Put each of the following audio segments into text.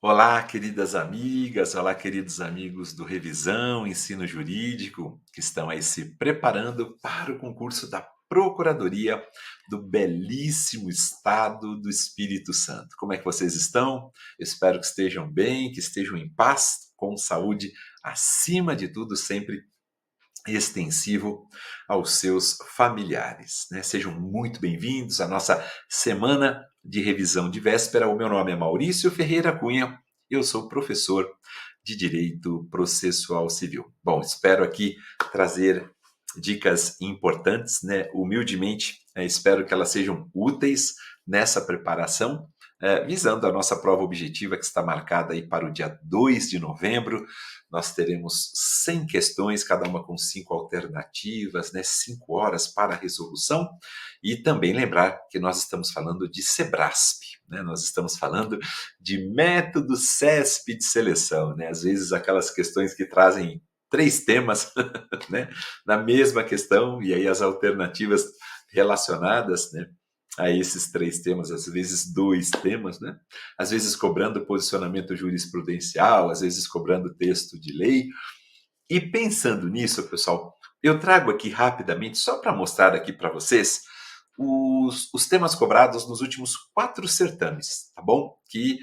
Olá, queridas amigas, olá, queridos amigos do Revisão Ensino Jurídico, que estão aí se preparando para o concurso da Procuradoria do belíssimo estado do Espírito Santo. Como é que vocês estão? Eu espero que estejam bem, que estejam em paz, com saúde, acima de tudo, sempre extensivo aos seus familiares, né? Sejam muito bem-vindos à nossa semana de revisão de véspera. O meu nome é Maurício Ferreira Cunha, eu sou professor de Direito Processual Civil. Bom, espero aqui trazer dicas importantes, né? Humildemente, espero que elas sejam úteis nessa preparação, visando a nossa prova objetiva que está marcada aí para o dia 2 de novembro. Nós teremos 100 questões, cada uma com 5 alternativas, né? 5 horas para a resolução. E também lembrar que nós estamos falando de SEBRASP, né? Nós estamos falando de método CESP de seleção, né? Às vezes aquelas questões que trazem 3 temas, né, na mesma questão, e aí as alternativas relacionadas, né, a esses 3 temas, às vezes 2 temas, né? Às vezes cobrando posicionamento jurisprudencial, às vezes cobrando texto de lei. E pensando nisso, pessoal, eu trago aqui rapidamente, só para mostrar aqui para vocês, os temas cobrados nos últimos 4 certames, tá bom? Que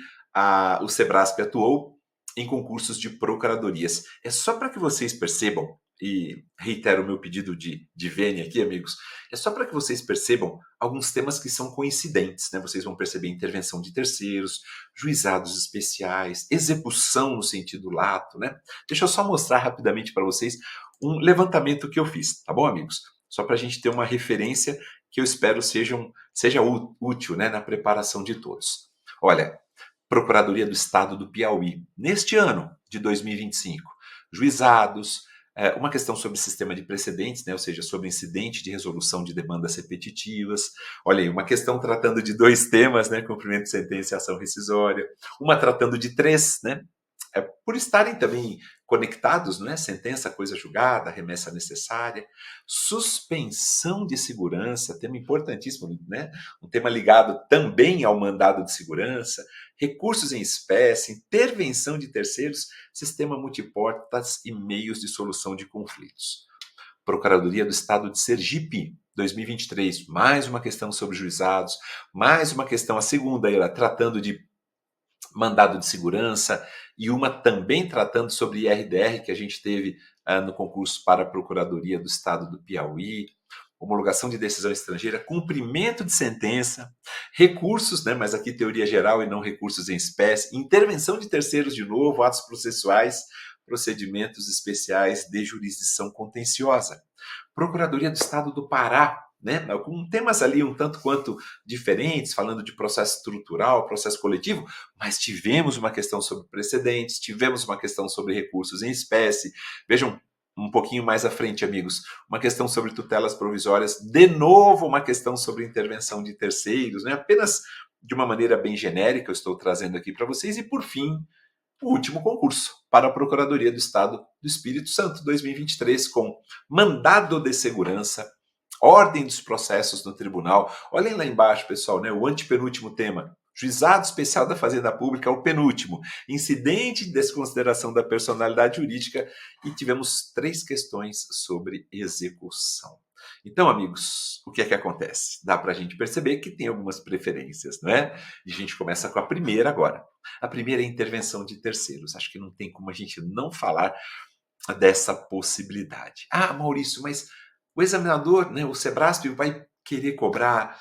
o SEBRASP atuou em concursos de procuradorias. É só para que vocês percebam, e reitero o meu pedido de vênia aqui, amigos, é só para que vocês percebam alguns temas que são coincidentes, né? Vocês vão perceber intervenção de terceiros, juizados especiais, execução no sentido lato, né? Deixa eu só mostrar rapidamente para vocês um levantamento que eu fiz, tá bom, amigos? Só para a gente ter uma referência que eu espero seja útil, né, na preparação de todos. Olha, Procuradoria do Estado do Piauí, neste ano de 2025, juizados, uma questão sobre sistema de precedentes, né, ou seja, sobre incidente de resolução de demandas repetitivas. Olha aí, uma questão tratando de 2 temas, né, cumprimento de sentença e ação rescisória, uma tratando de 3, né, por estarem também conectados, não é? Sentença, coisa julgada, remessa necessária, suspensão de segurança, tema importantíssimo, né? Um tema ligado também ao mandado de segurança, recursos em espécie, intervenção de terceiros, sistema multiportas e meios de solução de conflitos. Procuradoria do Estado de Sergipe, 2023, mais uma questão sobre juizados, mais uma questão, a segunda era tratando de mandado de segurança, e uma também tratando sobre IRDR, que a gente teve no concurso para a Procuradoria do Estado do Piauí, homologação de decisão estrangeira, cumprimento de sentença, recursos, né, mas aqui teoria geral e não recursos em espécie, intervenção de terceiros de novo, atos processuais, procedimentos especiais de jurisdição contenciosa. Procuradoria do Estado do Pará, né, com temas ali um tanto quanto diferentes, falando de processo estrutural, processo coletivo, mas tivemos uma questão sobre precedentes, tivemos uma questão sobre recursos em espécie. Vejam, um pouquinho mais à frente, amigos, uma questão sobre tutelas provisórias, de novo uma questão sobre intervenção de terceiros, né, apenas de uma maneira bem genérica, eu estou trazendo aqui para vocês, e por fim, o último concurso para a Procuradoria do Estado do Espírito Santo 2023, com mandado de segurança, ordem dos processos no tribunal. Olhem lá embaixo, pessoal, né? O antepenúltimo tema. Juizado Especial da Fazenda Pública, o penúltimo. Incidente de desconsideração da personalidade jurídica. E tivemos 3 questões sobre execução. Então, amigos, o que é que acontece? Dá para a gente perceber que tem algumas preferências, não é? E a gente começa com a primeira agora. A primeira é a intervenção de terceiros. Acho que não tem como a gente não falar dessa possibilidade. Ah, Maurício, mas o examinador, né, o SEBRASP, vai querer cobrar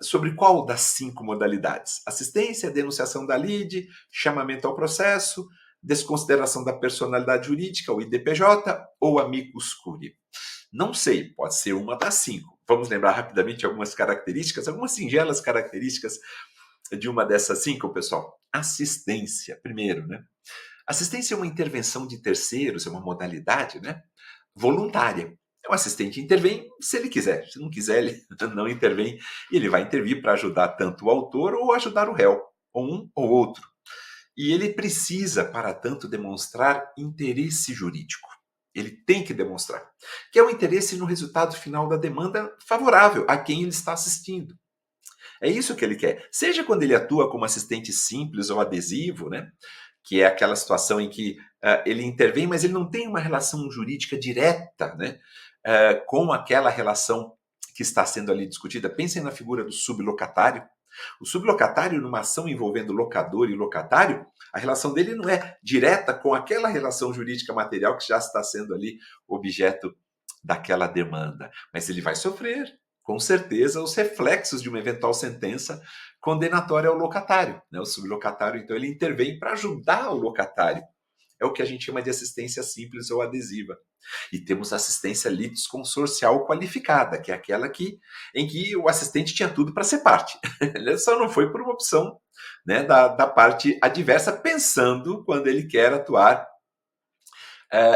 sobre qual das 5 modalidades? Assistência, denunciação da lide, chamamento ao processo, desconsideração da personalidade jurídica, o IDPJ, ou amicus curiae? Não sei, pode ser uma das 5. Vamos lembrar rapidamente algumas características, algumas singelas características de uma dessas 5, pessoal. Assistência, primeiro, né? Assistência é uma intervenção de terceiros, é uma modalidade, né, voluntária. O assistente intervém se ele quiser. Se não quiser, ele não intervém. E ele vai intervir para ajudar tanto o autor ou ajudar o réu, ou um ou outro. E ele precisa, para tanto, demonstrar interesse jurídico. Ele tem que demonstrar, que é o interesse no resultado final da demanda favorável a quem ele está assistindo. É isso que ele quer. Seja quando ele atua como assistente simples ou adesivo, né? Que é aquela situação em que ele intervém, mas ele não tem uma relação jurídica direta, né? Com aquela relação que está sendo ali discutida. Pensem na figura do sublocatário. O sublocatário, numa ação envolvendo locador e locatário, a relação dele não é direta com aquela relação jurídica material que já está sendo ali objeto daquela demanda, mas ele vai sofrer, com certeza, os reflexos de uma eventual sentença condenatória ao locatário, né? O sublocatário, então, ele intervém para ajudar o locatário. É o que a gente chama de assistência simples ou adesiva. E temos assistência litisconsorcial qualificada, que é aquela em que o assistente tinha tudo para ser parte. Ele só não foi por uma opção, né, da parte adversa, pensando quando ele quer atuar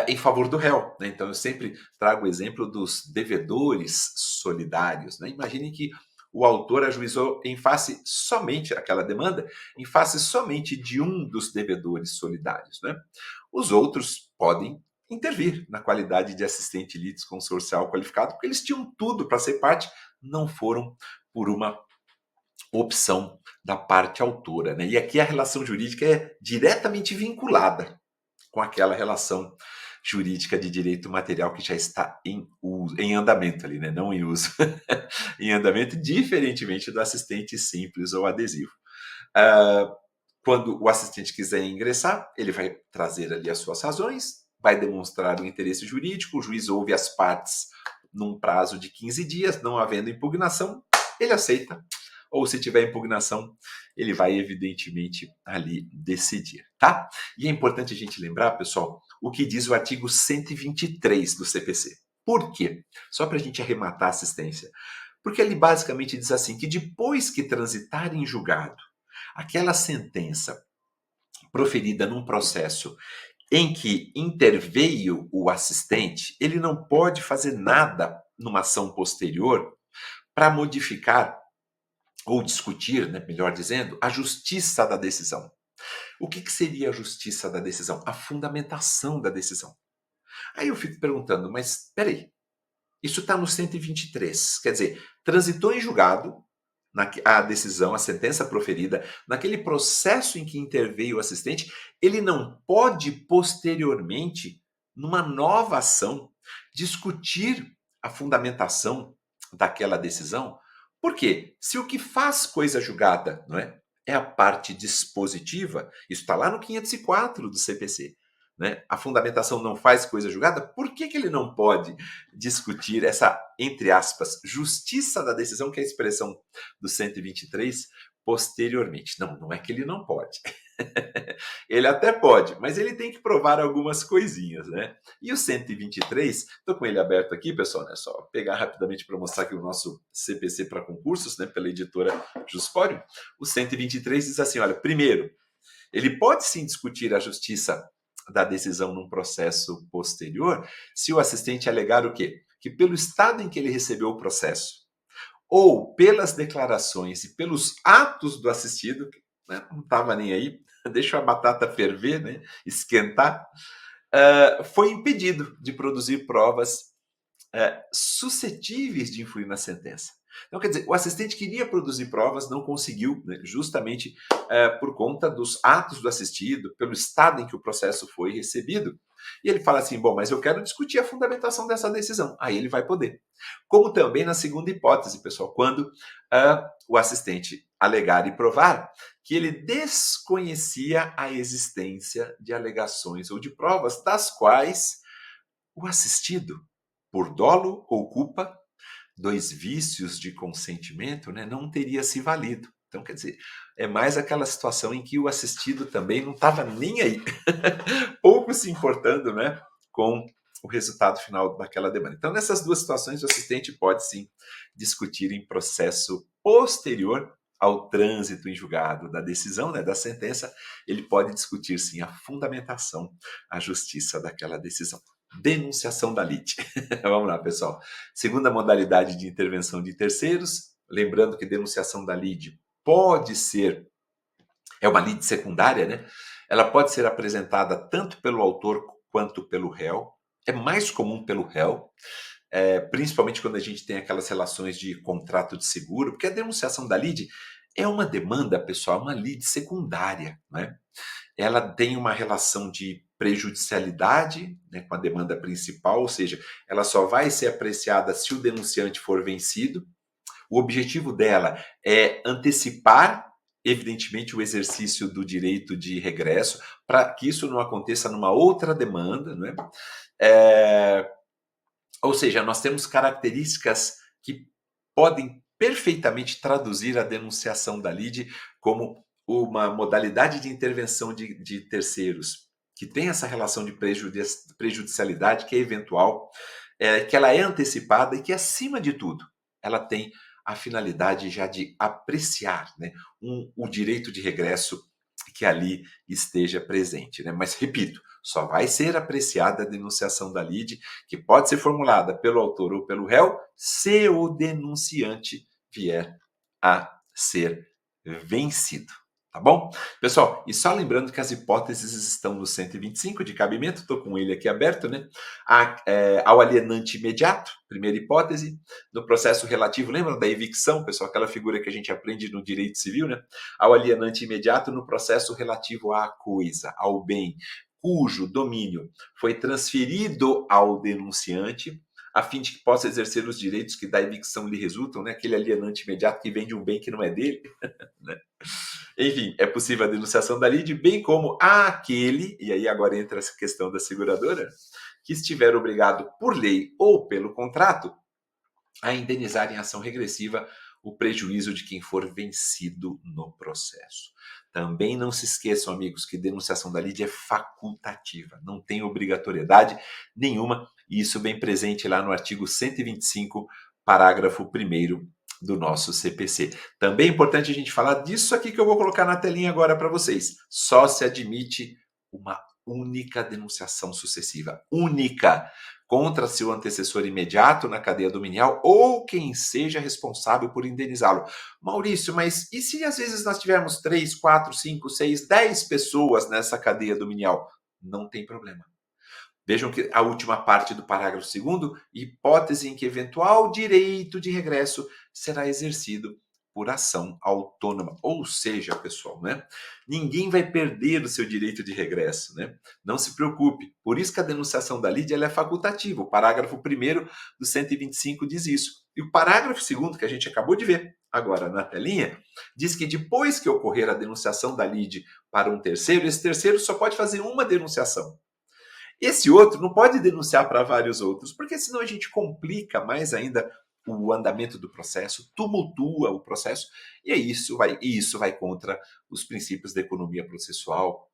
em favor do réu, né? Então, eu sempre trago o exemplo dos devedores solidários, né? Imaginem que o autor ajuizou em face somente aquela demanda, em face somente de um dos devedores solidários, né? Os outros podem intervir na qualidade de assistente litisconsorcial qualificado, porque eles tinham tudo para ser parte, não foram por uma opção da parte autora, né? E aqui a relação jurídica é diretamente vinculada com aquela relação jurídica de direito material que já está em andamento ali, né? Não em uso, em andamento, diferentemente do assistente simples ou adesivo. Uh, Quando o assistente quiser ingressar, ele vai trazer ali as suas razões, vai demonstrar o interesse jurídico, o juiz ouve as partes num prazo de 15 dias, não havendo impugnação, ele aceita, ou se tiver impugnação, ele vai evidentemente ali decidir, tá? E é importante a gente lembrar, pessoal, o que diz o artigo 123 do CPC. Por quê? Só para a gente arrematar a assistência. Porque ele basicamente diz assim, que depois que transitar em julgado aquela sentença proferida num processo em que interveio o assistente, ele não pode fazer nada numa ação posterior para modificar ou discutir, né, melhor dizendo, a justiça da decisão. O que seria a justiça da decisão? A fundamentação da decisão. Aí eu fico perguntando, mas peraí, isso está no 123, quer dizer, transitou em julgado a decisão, a sentença proferida, naquele processo em que interveio o assistente, ele não pode posteriormente, numa nova ação, discutir a fundamentação daquela decisão. Por quê? Se o que faz coisa julgada, não é? É a parte dispositiva, isso está lá no 504 do CPC. Né? A fundamentação não faz coisa julgada, por que ele não pode discutir essa, entre aspas, justiça da decisão, que é a expressão do 123, posteriormente? Não, não é que ele não pode. Ele até pode, mas ele tem que provar algumas coisinhas, né? E o 123, estou com ele aberto aqui, pessoal, né? Só pegar rapidamente para mostrar aqui o nosso CPC para concursos, né? Pela editora Juspório. O 123 diz assim, olha, primeiro, ele pode sim discutir a justiça da decisão num processo posterior, se o assistente alegar o quê? Que pelo estado em que ele recebeu o processo, ou pelas declarações e pelos atos do assistido, né, não estava nem aí, deixa a batata ferver, né, esquentar, foi impedido de produzir provas suscetíveis de influir na sentença. Então, quer dizer, o assistente queria produzir provas, não conseguiu, né, justamente por conta dos atos do assistido, pelo estado em que o processo foi recebido. E ele fala assim, bom, mas eu quero discutir a fundamentação dessa decisão. Aí ele vai poder. Como também na segunda hipótese, pessoal, quando o assistente alegar e provar que ele desconhecia a existência de alegações ou de provas das quais o assistido, por dolo ou culpa, dois vícios de consentimento, né, não teria se valido. Então, quer dizer, é mais aquela situação em que o assistido também não estava nem aí, pouco se importando, né, com o resultado final daquela demanda. Então, nessas duas situações, o assistente pode sim discutir em processo posterior ao trânsito em julgado da decisão, né, da sentença, ele pode discutir sim a fundamentação, a justiça daquela decisão. Denunciação da lite. Vamos lá, pessoal. Segunda modalidade de intervenção de terceiros, lembrando que denunciação da lide pode ser, é uma lide secundária, né? Ela pode ser apresentada tanto pelo autor quanto pelo réu. É mais comum pelo réu, principalmente quando a gente tem aquelas relações de contrato de seguro, porque a denunciação da lide é uma demanda, pessoal, uma lide secundária, né? Ela tem uma relação de prejudicialidade, né, com a demanda principal, ou seja, ela só vai ser apreciada se o denunciante for vencido. O objetivo dela é antecipar, evidentemente, o exercício do direito de regresso, para que isso não aconteça numa outra demanda, né? É, ou seja, nós temos características que podem perfeitamente traduzir a denunciação da lide como uma modalidade de intervenção de terceiros que tem essa relação de prejudicialidade que é eventual, que ela é antecipada e que, acima de tudo, ela tem a finalidade já de apreciar, né, o direito de regresso que ali esteja presente, né? Mas, repito, só vai ser apreciada a denunciação da lide, que pode ser formulada pelo autor ou pelo réu, se o denunciante vier a ser vencido. Tá bom? Pessoal, e só lembrando que as hipóteses estão no 125 de cabimento, estou com ele aqui aberto, né? Ao alienante imediato, primeira hipótese, no processo relativo, lembra da evicção, pessoal, aquela figura que a gente aprende no direito civil, né? Ao alienante imediato no processo relativo à coisa, ao bem, cujo domínio foi transferido ao denunciante, a fim de que possa exercer os direitos que da evicção lhe resultam, né? Aquele alienante imediato que vende um bem que não é dele, né? Enfim, é possível a denunciação da lide, bem como aquele, e aí agora entra essa questão da seguradora, que estiver obrigado por lei ou pelo contrato a indenizar em ação regressiva o prejuízo de quem for vencido no processo. Também não se esqueçam, amigos, que denunciação da lide é facultativa, não tem obrigatoriedade nenhuma, e isso bem presente lá no artigo 125, parágrafo 1º do nosso CPC. Também é importante a gente falar disso aqui que eu vou colocar na telinha agora para vocês. Só se admite uma única denunciação sucessiva, única, contra seu antecessor imediato na cadeia dominial ou quem seja responsável por indenizá-lo. Maurício, mas e se às vezes nós tivermos 3, 4, 5, 6, 10 pessoas nessa cadeia dominial? Não tem problema. Vejam que a última parte do parágrafo 2º, hipótese em que eventual direito de regresso será exercido por ação autônoma. Ou seja, pessoal, né? Ninguém vai perder o seu direito de regresso, né? Não se preocupe. Por isso que a denunciação da lide ela é facultativa. O parágrafo 1º do 125 diz isso. E o parágrafo 2º, que a gente acabou de ver agora na telinha, diz que depois que ocorrer a denunciação da lide para um terceiro, esse terceiro só pode fazer uma denunciação. Esse outro não pode denunciar para vários outros, porque senão a gente complica mais ainda o andamento do processo, tumultua o processo, e isso vai contra os princípios da economia processual,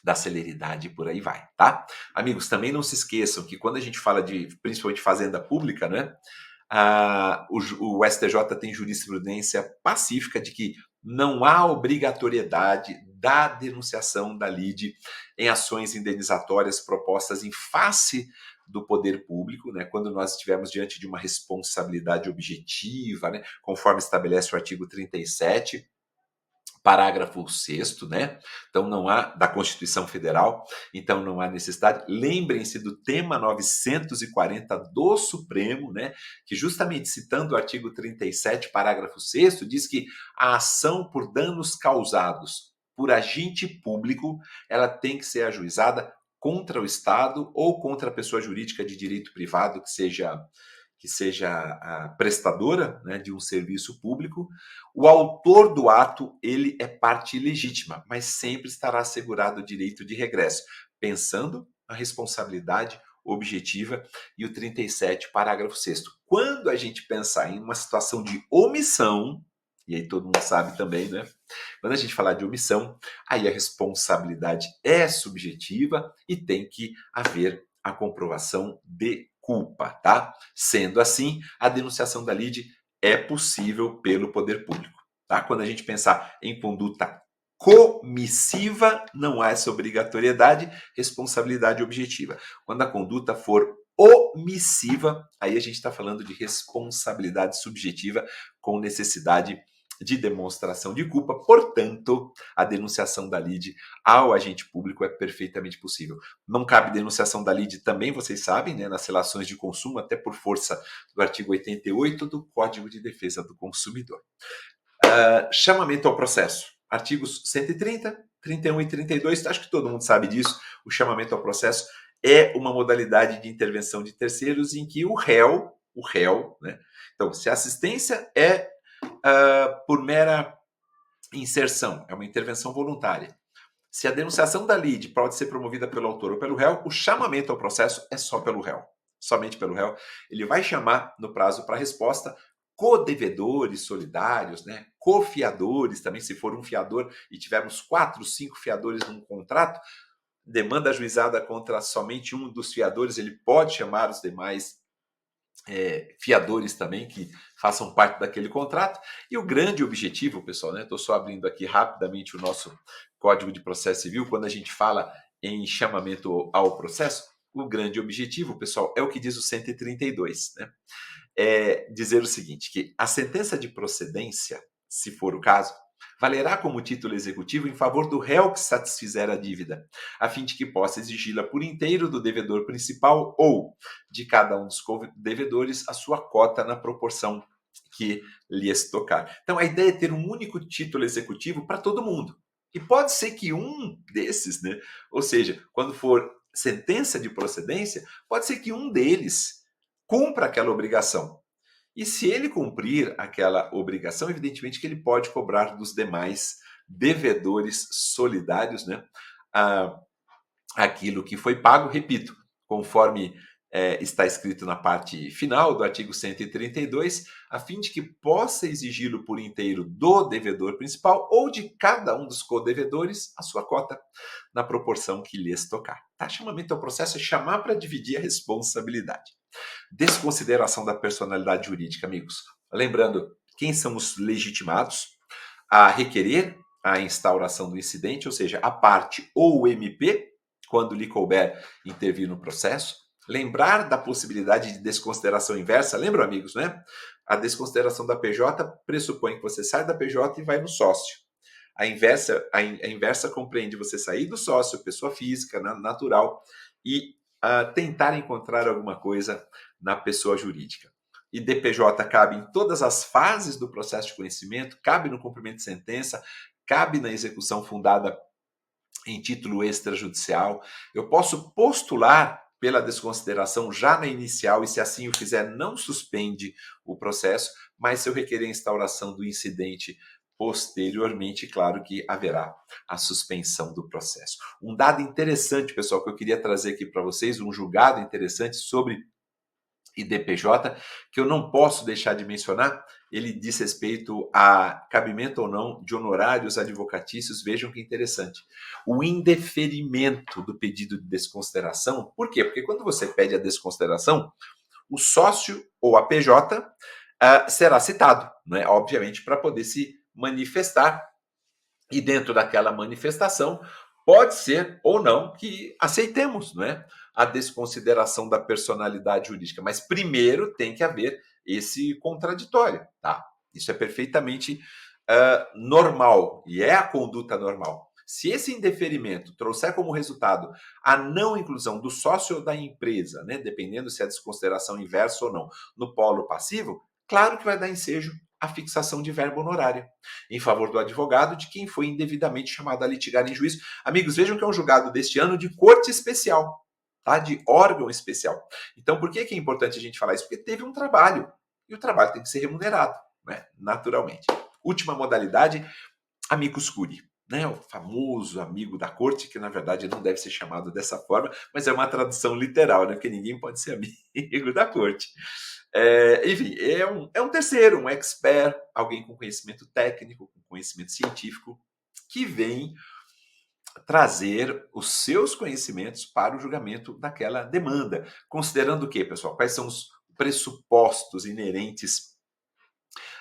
da celeridade e por aí vai, tá? Amigos, também não se esqueçam que quando a gente fala de, principalmente, fazenda pública, né? O STJ tem jurisprudência pacífica de que não há obrigatoriedade da denunciação da lide em ações indenizatórias propostas em face do poder público, né, quando nós estivermos diante de uma responsabilidade objetiva, né, conforme estabelece o artigo 37, parágrafo 6º, né? Então não há da Constituição Federal, então não há necessidade. Lembrem-se do tema 940 do Supremo, né, que justamente citando o artigo 37, parágrafo 6º, diz que a ação por danos causados por agente público, ela tem que ser ajuizada contra o Estado ou contra a pessoa jurídica de direito privado que seja a prestadora, né, de um serviço público. O autor do ato, ele é parte legítima, mas sempre estará assegurado o direito de regresso, pensando na responsabilidade objetiva e o 37, parágrafo 6º. Quando a gente pensar em uma situação de omissão, e aí todo mundo sabe também, né? Quando a gente falar de omissão, aí a responsabilidade é subjetiva e tem que haver a comprovação de culpa, tá? Sendo assim, a denunciação da lide é possível pelo poder público, tá? Quando a gente pensar em conduta comissiva, não há essa obrigatoriedade, responsabilidade objetiva. Quando a conduta for omissiva, aí a gente está falando de responsabilidade subjetiva com necessidade de demonstração de culpa, portanto, a denunciação da lide ao agente público é perfeitamente possível. Não cabe denunciação da lide também, vocês sabem, né, nas relações de consumo, até por força do artigo 88 do Código de Defesa do Consumidor. Chamamento ao processo. Artigos 130, 31 e 32, acho que todo mundo sabe disso. O chamamento ao processo é uma modalidade de intervenção de terceiros em que o réu, né? Então, se a assistência é por mera inserção, é uma intervenção voluntária. Se a denunciação da lide pode ser promovida pelo autor ou pelo réu, o chamamento ao processo é só pelo réu. Somente pelo réu. Ele vai chamar no prazo para resposta codevedores solidários, né? Cofiadores também, se for um fiador e tivermos 4, 5 fiadores num contrato, demanda ajuizada contra somente um dos fiadores, ele pode chamar os demais fiadores também que façam parte daquele contrato. E o grande objetivo, pessoal, né? Estou só abrindo aqui rapidamente o nosso Código de Processo Civil, quando a gente fala em chamamento ao processo, o grande objetivo, pessoal, é o que diz o 132, né? É dizer o seguinte, que a sentença de procedência, se for o caso, valerá como título executivo em favor do réu que satisfizer a dívida, a fim de que possa exigi-la por inteiro do devedor principal ou de cada um dos devedores a sua cota na proporção que lhes tocar. Então, a ideia é ter um único título executivo para todo mundo. E pode ser que um desses, né, ou seja, quando for sentença de procedência, pode ser que um deles cumpra aquela obrigação. E se ele cumprir aquela obrigação, evidentemente que ele pode cobrar dos demais devedores solidários, né, aquilo que foi pago, repito, conforme está escrito na parte final do artigo 132, a fim de que possa exigi-lo por inteiro do devedor principal ou de cada um dos codevedores a sua cota, na proporção que lhes tocar. Tá? Chamamento ao processo é chamar para dividir a responsabilidade. Desconsideração da personalidade jurídica, amigos. Lembrando, quem são os legitimados a requerer a instauração do incidente, ou seja, a parte ou o MP, quando lhe couber intervir no processo. Lembrar da possibilidade de desconsideração inversa. Lembram, amigos, né? A desconsideração da PJ pressupõe que você sai da PJ e vai no sócio. A inversa compreende você sair do sócio, pessoa física, natural, e tentar encontrar alguma coisa na pessoa jurídica. E DPJ cabe em todas as fases do processo de conhecimento, cabe no cumprimento de sentença, cabe na execução fundada em título extrajudicial. Eu posso postular pela desconsideração já na inicial e, se assim o fizer, não suspende o processo, mas se eu requerer a instauração do incidente posteriormente, claro que haverá a suspensão do processo. Um dado interessante, pessoal, que eu queria trazer aqui para vocês, um julgado interessante sobre IDPJ, que eu não posso deixar de mencionar, ele diz respeito a cabimento ou não de honorários advocatícios. Vejam que interessante. O indeferimento do pedido de desconsideração, por quê? Porque quando você pede a desconsideração, o sócio ou a PJ será citado, né? Obviamente, para poder se manifestar, e dentro daquela manifestação, pode ser ou não que aceitemos, não é, a desconsideração da personalidade jurídica. Mas primeiro tem que haver esse contraditório, tá? Isso é perfeitamente normal e é a conduta normal. Se esse indeferimento trouxer como resultado a não inclusão do sócio ou da empresa, né, dependendo se é desconsideração inversa ou não, no polo passivo, claro que vai dar ensejo a fixação de verba honorária em favor do advogado de quem foi indevidamente chamado a litigar em juízo. Amigos, vejam que é um julgado deste ano de corte especial, tá? De órgão especial. Então, por que é importante a gente falar isso? Porque teve um trabalho, e o trabalho tem que ser remunerado, né? Naturalmente. Última modalidade, amicus curiae, né? O famoso amigo da corte, que na verdade não deve ser chamado dessa forma, mas é uma tradução literal, né? Porque ninguém pode ser amigo da corte. Enfim, é um terceiro, um expert, alguém com conhecimento técnico, com conhecimento científico, que vem trazer os seus conhecimentos para o julgamento daquela demanda. Considerando o quê, pessoal? Quais são os pressupostos inerentes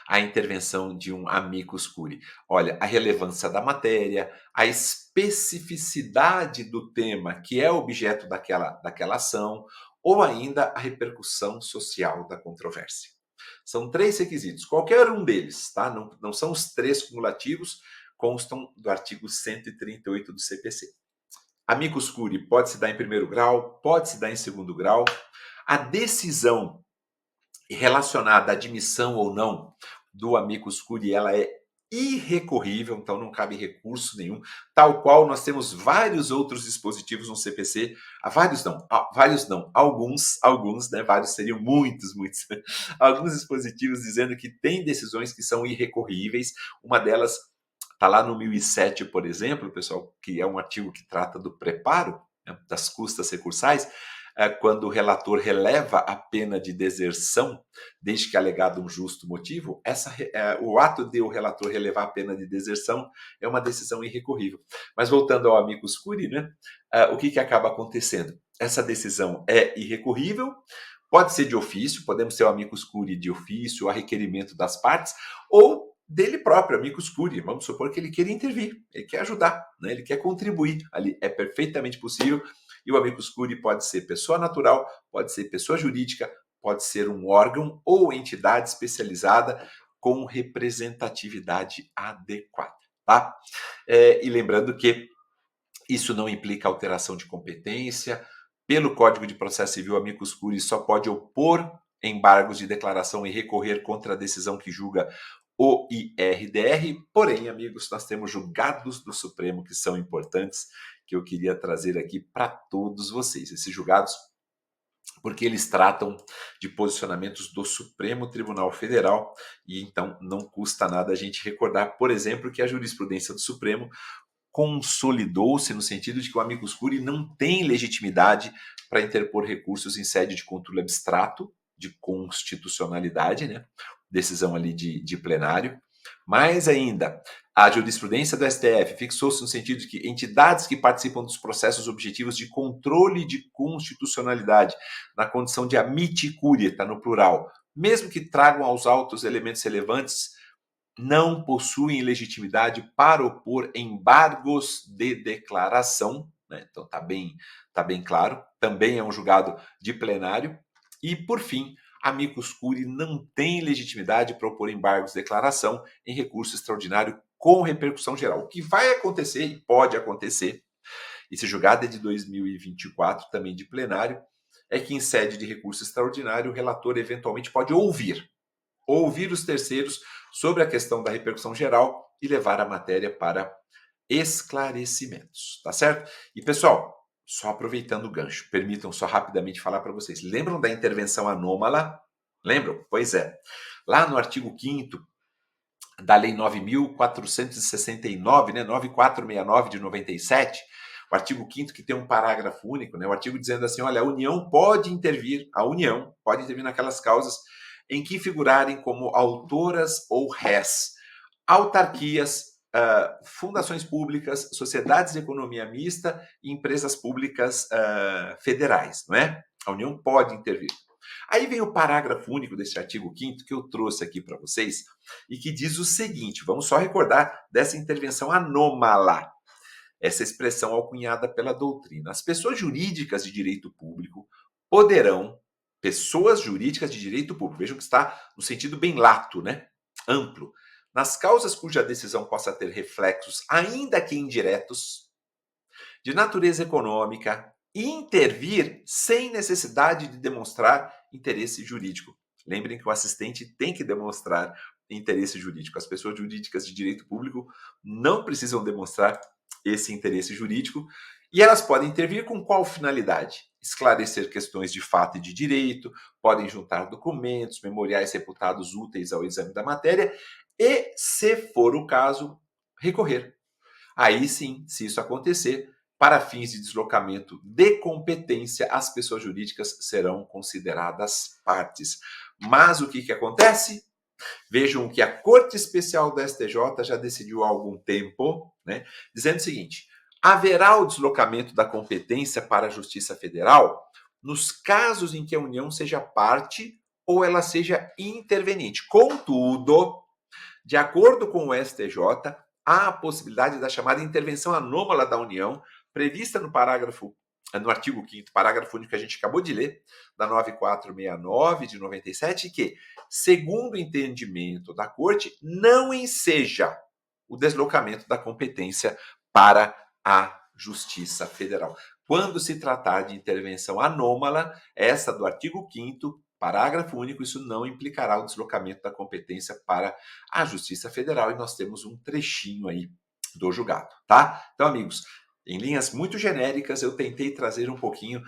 à intervenção de um amicus curiae? Olha, a relevância da matéria, a especificidade do tema que é objeto daquela ação, ou ainda a repercussão social da controvérsia. São 3 requisitos, qualquer um deles, tá? Não são os 3 cumulativos, constam do artigo 138 do CPC. Amicus curiae pode se dar em primeiro grau, pode se dar em segundo grau. A decisão relacionada à admissão ou não do amicus curiae, ela é irrecorrível, então não cabe recurso nenhum, tal qual nós temos vários outros dispositivos no CPC, vários não, alguns, né, vários seriam muitos, alguns dispositivos dizendo que tem decisões que são irrecorríveis, uma delas está lá no 1007, por exemplo, pessoal, que é um artigo que trata do preparo, né, das custas recursais, quando o relator releva a pena de deserção, desde que alegado um justo motivo, o ato de o relator relevar a pena de deserção é uma decisão irrecorrível. Mas voltando ao amicus curiae, né, o que acaba acontecendo? Essa decisão é irrecorrível, pode ser de ofício, podemos ter o amicus curiae de ofício, a requerimento das partes, ou dele próprio, amicus curiae. Vamos supor que ele queira intervir, ele quer ajudar, né, ele quer contribuir ali, é perfeitamente possível. E o amicus curiae pode ser pessoa natural, pode ser pessoa jurídica, pode ser um órgão ou entidade especializada com representatividade adequada, tá? E lembrando que isso não implica alteração de competência. Pelo Código de Processo Civil, amicus curiae só pode opor embargos de declaração e recorrer contra a decisão que julga o IRDR. Porém, amigos, nós temos julgados do Supremo que são importantes, que eu queria trazer aqui para todos vocês. Esses julgados, porque eles tratam de posicionamentos do Supremo Tribunal Federal, e então não custa nada a gente recordar, por exemplo, que a jurisprudência do Supremo consolidou-se no sentido de que o amicus curiae não tem legitimidade para interpor recursos em sede de controle abstrato, de constitucionalidade, né? Decisão ali de plenário. Mais ainda, a jurisprudência do STF fixou-se no sentido de que entidades que participam dos processos objetivos de controle de constitucionalidade, na condição de amici curiae, está no plural, mesmo que tragam aos autos elementos relevantes, não possuem legitimidade para opor embargos de declaração, né? Então tá bem claro, também é um julgado de plenário. E, por fim, amicus curiae não tem legitimidade para opor embargos de declaração em recurso extraordinário com repercussão geral. O que vai acontecer e pode acontecer, esse julgado é de 2024, também de plenário, é que em sede de recurso extraordinário o relator eventualmente pode ouvir os terceiros sobre a questão da repercussão geral e levar a matéria para esclarecimentos, tá certo? E pessoal, só aproveitando o gancho, permitam só rapidamente falar para vocês. Lembram da intervenção anômala? Lembram? Pois é. Lá no artigo 5º da Lei 9.469, né, 9469 de 97, o artigo 5º que tem um parágrafo único, né, o artigo dizendo assim, olha, a União pode intervir naquelas causas em que figurarem como autoras ou rés, autarquias, fundações públicas, sociedades de economia mista e empresas públicas federais, não é? A União pode intervir. Aí vem o parágrafo único desse artigo 5º que eu trouxe aqui para vocês e que diz o seguinte, vamos só recordar dessa intervenção anômala, essa expressão alcunhada pela doutrina. As pessoas jurídicas de direito público poderão, vejam que está no sentido bem lato, né? Amplo, nas causas cuja decisão possa ter reflexos, ainda que indiretos, de natureza econômica, intervir sem necessidade de demonstrar interesse jurídico. Lembrem que o assistente tem que demonstrar interesse jurídico. As pessoas jurídicas de direito público não precisam demonstrar esse interesse jurídico e elas podem intervir com qual finalidade? Esclarecer questões de fato e de direito, podem juntar documentos, memoriais reputados úteis ao exame da matéria e, se for o caso, recorrer. Aí sim, se isso acontecer, para fins de deslocamento de competência, as pessoas jurídicas serão consideradas partes. Mas o que acontece? Vejam que a Corte Especial do STJ já decidiu há algum tempo, né, dizendo o seguinte, haverá o deslocamento da competência para a Justiça Federal nos casos em que a União seja parte ou ela seja interveniente. Contudo, de acordo com o STJ, há a possibilidade da chamada intervenção anômala da União, prevista no parágrafo no artigo 5º, parágrafo único que a gente acabou de ler, da 9469 de 97, que, segundo o entendimento da Corte, não enseja o deslocamento da competência para a Justiça Federal. Quando se tratar de intervenção anômala, essa do artigo 5º, parágrafo único, isso não implicará o deslocamento da competência para a Justiça Federal, e nós temos um trechinho aí do julgado, tá? Então, amigos, em linhas muito genéricas, eu tentei trazer um pouquinho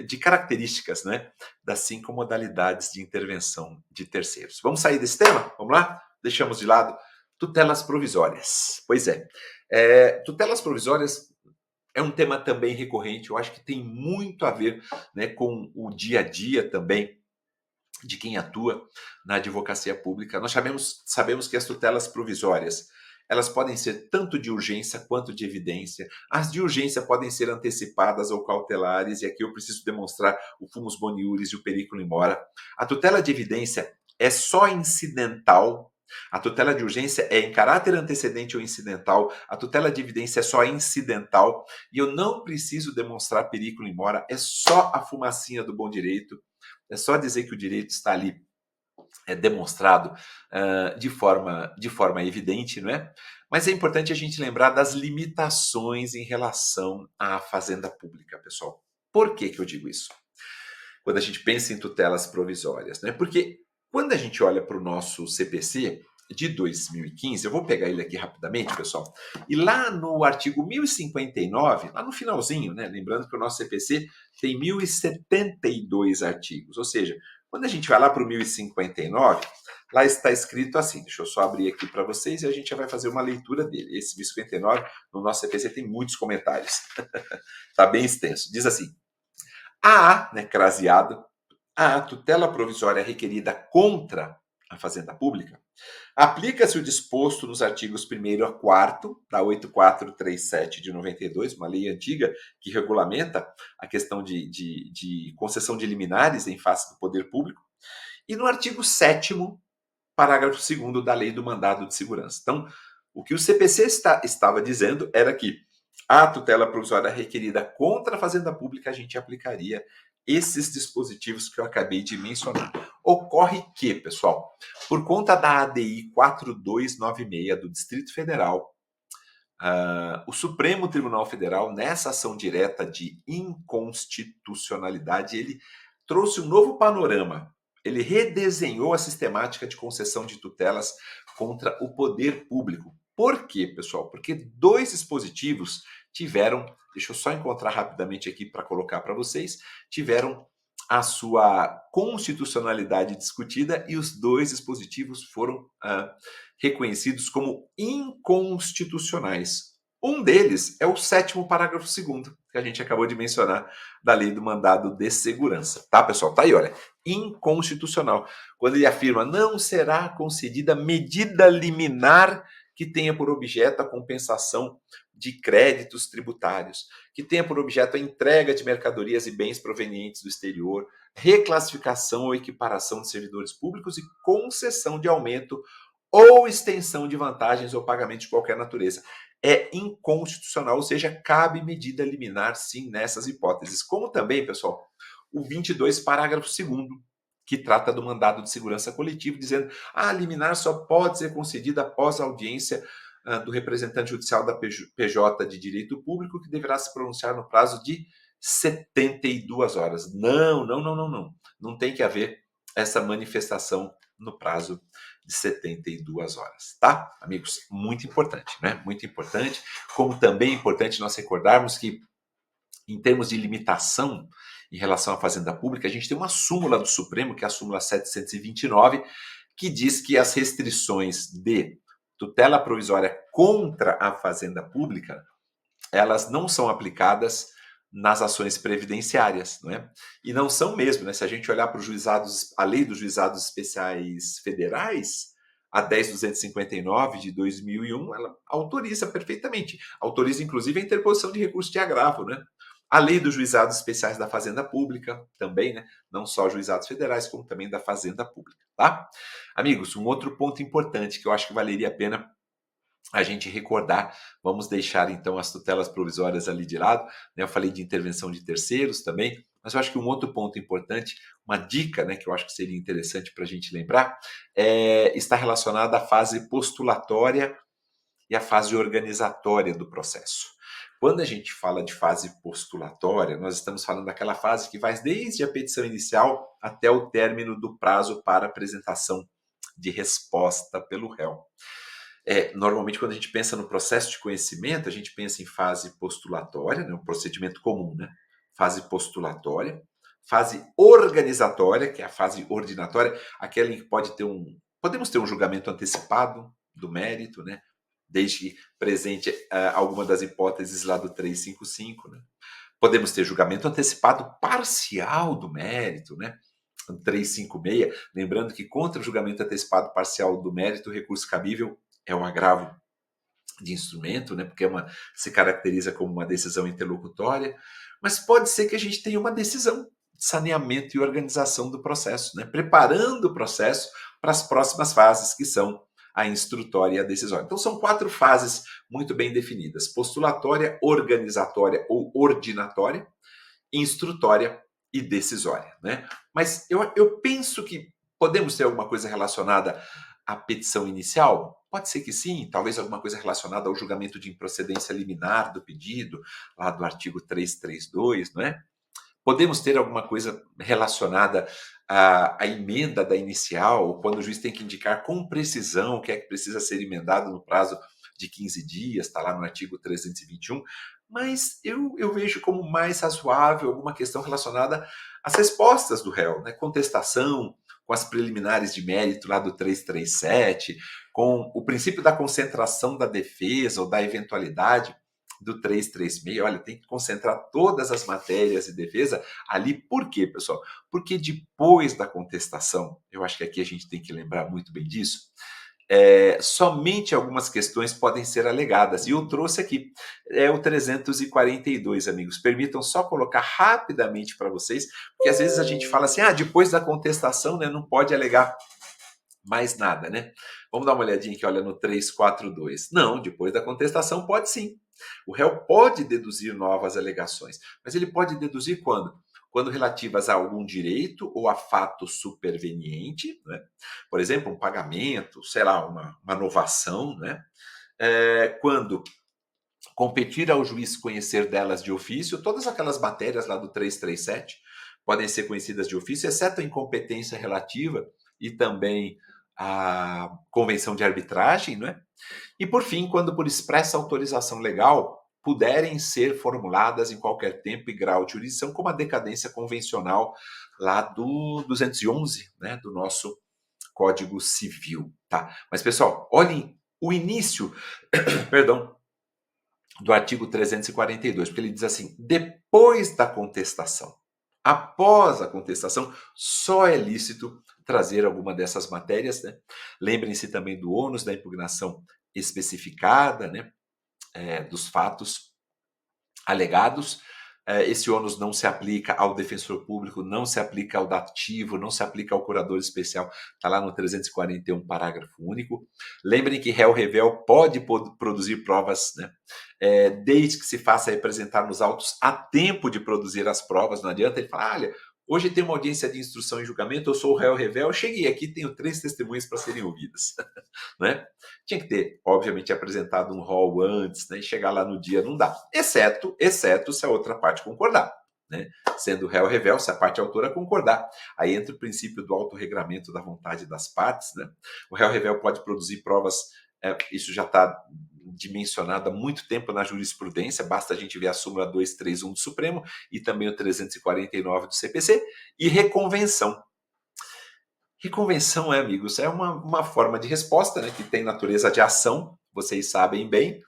de características, né, das 5 modalidades de intervenção de terceiros. Vamos sair desse tema? Vamos lá? Deixamos de lado tutelas provisórias. Pois é, tutelas provisórias é um tema também recorrente, eu acho que tem muito a ver, né, com o dia a dia também de quem atua na advocacia pública. Nós sabemos que as tutelas provisórias, elas podem ser tanto de urgência quanto de evidência. As de urgência podem ser antecipadas ou cautelares, e aqui eu preciso demonstrar o fumus boniuris e o periculum in mora. A tutela de evidência é só incidental. A tutela de urgência é em caráter antecedente ou incidental. A tutela de evidência é só incidental. E eu não preciso demonstrar periculum in mora, é só a fumacinha do bom direito. É só dizer que o direito está ali demonstrado de forma evidente, não é? Mas é importante a gente lembrar das limitações em relação à fazenda pública, pessoal. Por que eu digo isso? Quando a gente pensa em tutelas provisórias, né? Porque quando a gente olha para o nosso CPC de 2015, eu vou pegar ele aqui rapidamente, pessoal, e lá no artigo 1059, lá no finalzinho, né? Lembrando que o nosso CPC tem 1072 artigos, ou seja, quando a gente vai lá para o 1059, lá está escrito assim, deixa eu só abrir aqui para vocês e a gente já vai fazer uma leitura dele. Esse 1059, no nosso CPC, tem muitos comentários, está bem extenso. Diz assim: a, né, craseado, a tutela provisória requerida contra a fazenda pública, aplica-se o disposto nos artigos 1º a 4º da 8437 de 92, uma lei antiga que regulamenta a questão de concessão de liminares em face do poder público, e no artigo 7º, parágrafo 2º da lei do mandado de segurança. Então, o que o CPC estava dizendo era que a tutela provisória requerida contra a fazenda pública, a gente aplicaria esses dispositivos que eu acabei de mencionar. Ocorre que, pessoal, por conta da ADI 4296 do Distrito Federal, o Supremo Tribunal Federal, nessa ação direta de inconstitucionalidade, ele trouxe um novo panorama. Ele redesenhou a sistemática de concessão de tutelas contra o poder público. Por quê, pessoal? Porque 2 dispositivos tiveram, deixa eu só encontrar rapidamente aqui para colocar para vocês, tiveram a sua constitucionalidade discutida e os 2 dispositivos foram reconhecidos como inconstitucionais. Um deles é o 7º parágrafo 2º, que a gente acabou de mencionar, da lei do mandado de segurança. Tá, pessoal? Tá aí, olha. Inconstitucional. Quando ele afirma: não será concedida medida liminar que tenha por objeto a compensação de créditos tributários, que tenha por objeto a entrega de mercadorias e bens provenientes do exterior, reclassificação ou equiparação de servidores públicos e concessão de aumento ou extensão de vantagens ou pagamento de qualquer natureza. É inconstitucional, ou seja, cabe medida liminar, sim, nessas hipóteses. Como também, pessoal, o 22, parágrafo 2º, que trata do mandado de segurança coletivo, dizendo: a liminar só pode ser concedida após a audiência do representante judicial da PJ de direito público, que deverá se pronunciar no prazo de 72 horas. Não. Não tem que haver essa manifestação no prazo de 72 horas, tá? Amigos, muito importante, né? Muito importante. Como também é importante nós recordarmos que, em termos de limitação em relação à fazenda pública, a gente tem uma súmula do Supremo, que é a súmula 729, que diz que as restrições de tutela provisória contra a fazenda pública, elas não são aplicadas nas ações previdenciárias, não é? E não são mesmo, né? Se a gente olhar para os juizados, a lei dos juizados especiais federais, a 10.259 de 2001, ela autoriza perfeitamente, autoriza inclusive a interposição de recurso de agravo, né? A lei dos juizados especiais da Fazenda Pública também, né? Não só juizados federais, como também da Fazenda Pública, tá? Amigos, um outro ponto importante que eu acho que valeria a pena a gente recordar, vamos deixar então as tutelas provisórias ali de lado, né? Eu falei de intervenção de terceiros também, mas eu acho que um outro ponto importante, uma dica, né, que eu acho que seria interessante para a gente lembrar, está relacionada à fase postulatória e à fase organizatória do processo. Quando a gente fala de fase postulatória, nós estamos falando daquela fase que vai desde a petição inicial até o término do prazo para apresentação de resposta pelo réu. Normalmente, quando a gente pensa no processo de conhecimento, a gente pensa em fase postulatória, né, um procedimento comum, né? Fase postulatória, fase organizatória, que é a fase ordinatória, aquela em que podemos ter um julgamento antecipado do mérito, né? Desde que presente alguma das hipóteses lá do 355, né? Podemos ter julgamento antecipado parcial do mérito, né? 356, lembrando que contra o julgamento antecipado parcial do mérito, o recurso cabível é um agravo de instrumento, né? Porque se caracteriza como uma decisão interlocutória, mas pode ser que a gente tenha uma decisão de saneamento e organização do processo, né? Preparando o processo para as próximas fases, que são a instrutória e a decisória. Então, são 4 fases muito bem definidas: postulatória, organizatória ou ordinatória, instrutória e decisória, né? Mas eu penso que podemos ter alguma coisa relacionada à petição inicial? Pode ser que sim, talvez alguma coisa relacionada ao julgamento de improcedência liminar do pedido, lá do artigo 332, não é? Podemos ter alguma coisa relacionada à emenda da inicial, quando o juiz tem que indicar com precisão o que é que precisa ser emendado no prazo de 15 dias, está lá no artigo 321, mas eu vejo como mais razoável alguma questão relacionada às respostas do réu, né? Contestação, com as preliminares de mérito lá do 337, com o princípio da concentração da defesa ou da eventualidade do 336, olha, tem que concentrar todas as matérias de defesa ali. Por quê, pessoal? Porque depois da contestação, eu acho que aqui a gente tem que lembrar muito bem disso, somente algumas questões podem ser alegadas. E eu trouxe aqui, o 342, amigos. Permitam só colocar rapidamente para vocês, porque às vezes a gente fala assim, depois da contestação, né, não pode alegar mais nada, né? Vamos dar uma olhadinha aqui, olha, no 342. Não, depois da contestação pode sim. O réu pode deduzir novas alegações, mas ele pode deduzir quando? Quando relativas a algum direito ou a fato superveniente, né? Por exemplo, um pagamento, sei lá, uma novação, né? Quando competir ao juiz conhecer delas de ofício, todas aquelas matérias lá do 337 podem ser conhecidas de ofício, exceto a incompetência relativa e também a convenção de arbitragem, não é? E por fim, quando por expressa autorização legal puderem ser formuladas em qualquer tempo e grau de jurisdição, como a decadência convencional lá do 211, né, do nosso Código Civil, tá? Mas pessoal, olhem o início, perdão, do artigo 342, porque ele diz assim: depois da contestação, após a contestação, só é lícito trazer alguma dessas matérias, né? Lembrem-se também do ônus da impugnação especificada, né? Dos fatos alegados. Esse ônus não se aplica ao defensor público, não se aplica ao dativo, não se aplica ao curador especial, está lá no 341, parágrafo único. Lembrem que réu revel pode produzir provas, né? Desde que se faça representar nos autos a tempo de produzir as provas. Não adianta ele falar, olha, hoje tem uma audiência de instrução e julgamento, eu sou o réu revel, cheguei aqui, tenho 3 testemunhas para serem ouvidas. Né? Tinha que ter, obviamente, apresentado um rol antes, né? E chegar lá no dia não dá, exceto se a outra parte concordar, né? Sendo réu revel, se a parte autora concordar. Aí entra o princípio do autorregramento da vontade das partes, né? O réu revel pode produzir provas, isso já está dimensionado há muito tempo na jurisprudência, basta a gente ver a súmula 231 do Supremo e também o 349 do CPC, e reconvenção. Reconvenção, amigos, é uma forma de resposta, né, que tem natureza de ação, vocês sabem bem,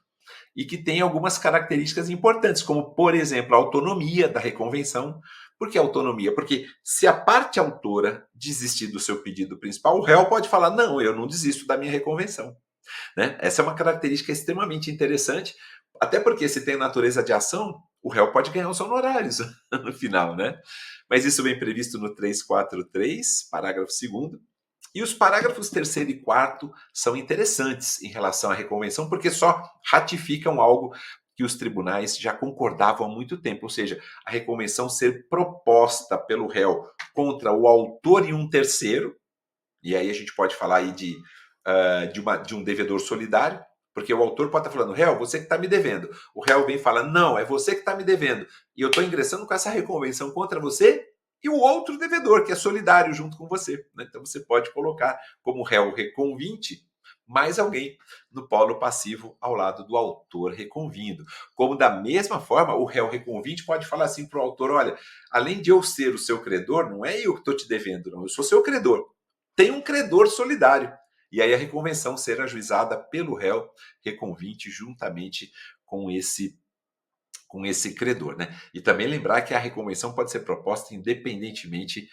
e que tem algumas características importantes, como, por exemplo, a autonomia da reconvenção. Por que autonomia? Porque se a parte autora desistir do seu pedido principal, o réu pode falar, não, eu não desisto da minha reconvenção. Né? Essa é uma característica extremamente interessante, até porque se tem natureza de ação, o réu pode ganhar os honorários no final, né? Mas isso vem previsto no 343, parágrafo 2º, E os parágrafos 3º e 4º são interessantes em relação à reconvenção, porque só ratificam algo que os tribunais já concordavam há muito tempo, ou seja, a reconvenção ser proposta pelo réu contra o autor e um terceiro, e aí a gente pode falar aí de um devedor solidário, porque o autor pode estar falando, réu, você que está me devendo. O réu vem e fala, não, é você que está me devendo. E eu estou ingressando com essa reconvenção contra você e o outro devedor, que é solidário junto com você. Né? Então você pode colocar como réu reconvinte mais alguém no polo passivo ao lado do autor reconvindo. Como da mesma forma, o réu reconvinte pode falar assim para o autor, olha, além de eu ser o seu credor, não é eu que estou te devendo, não, eu sou seu credor. Tem um credor solidário. E aí a reconvenção ser ajuizada pelo réu reconvinte juntamente com esse credor, né? E também lembrar que a reconvenção pode ser proposta independentemente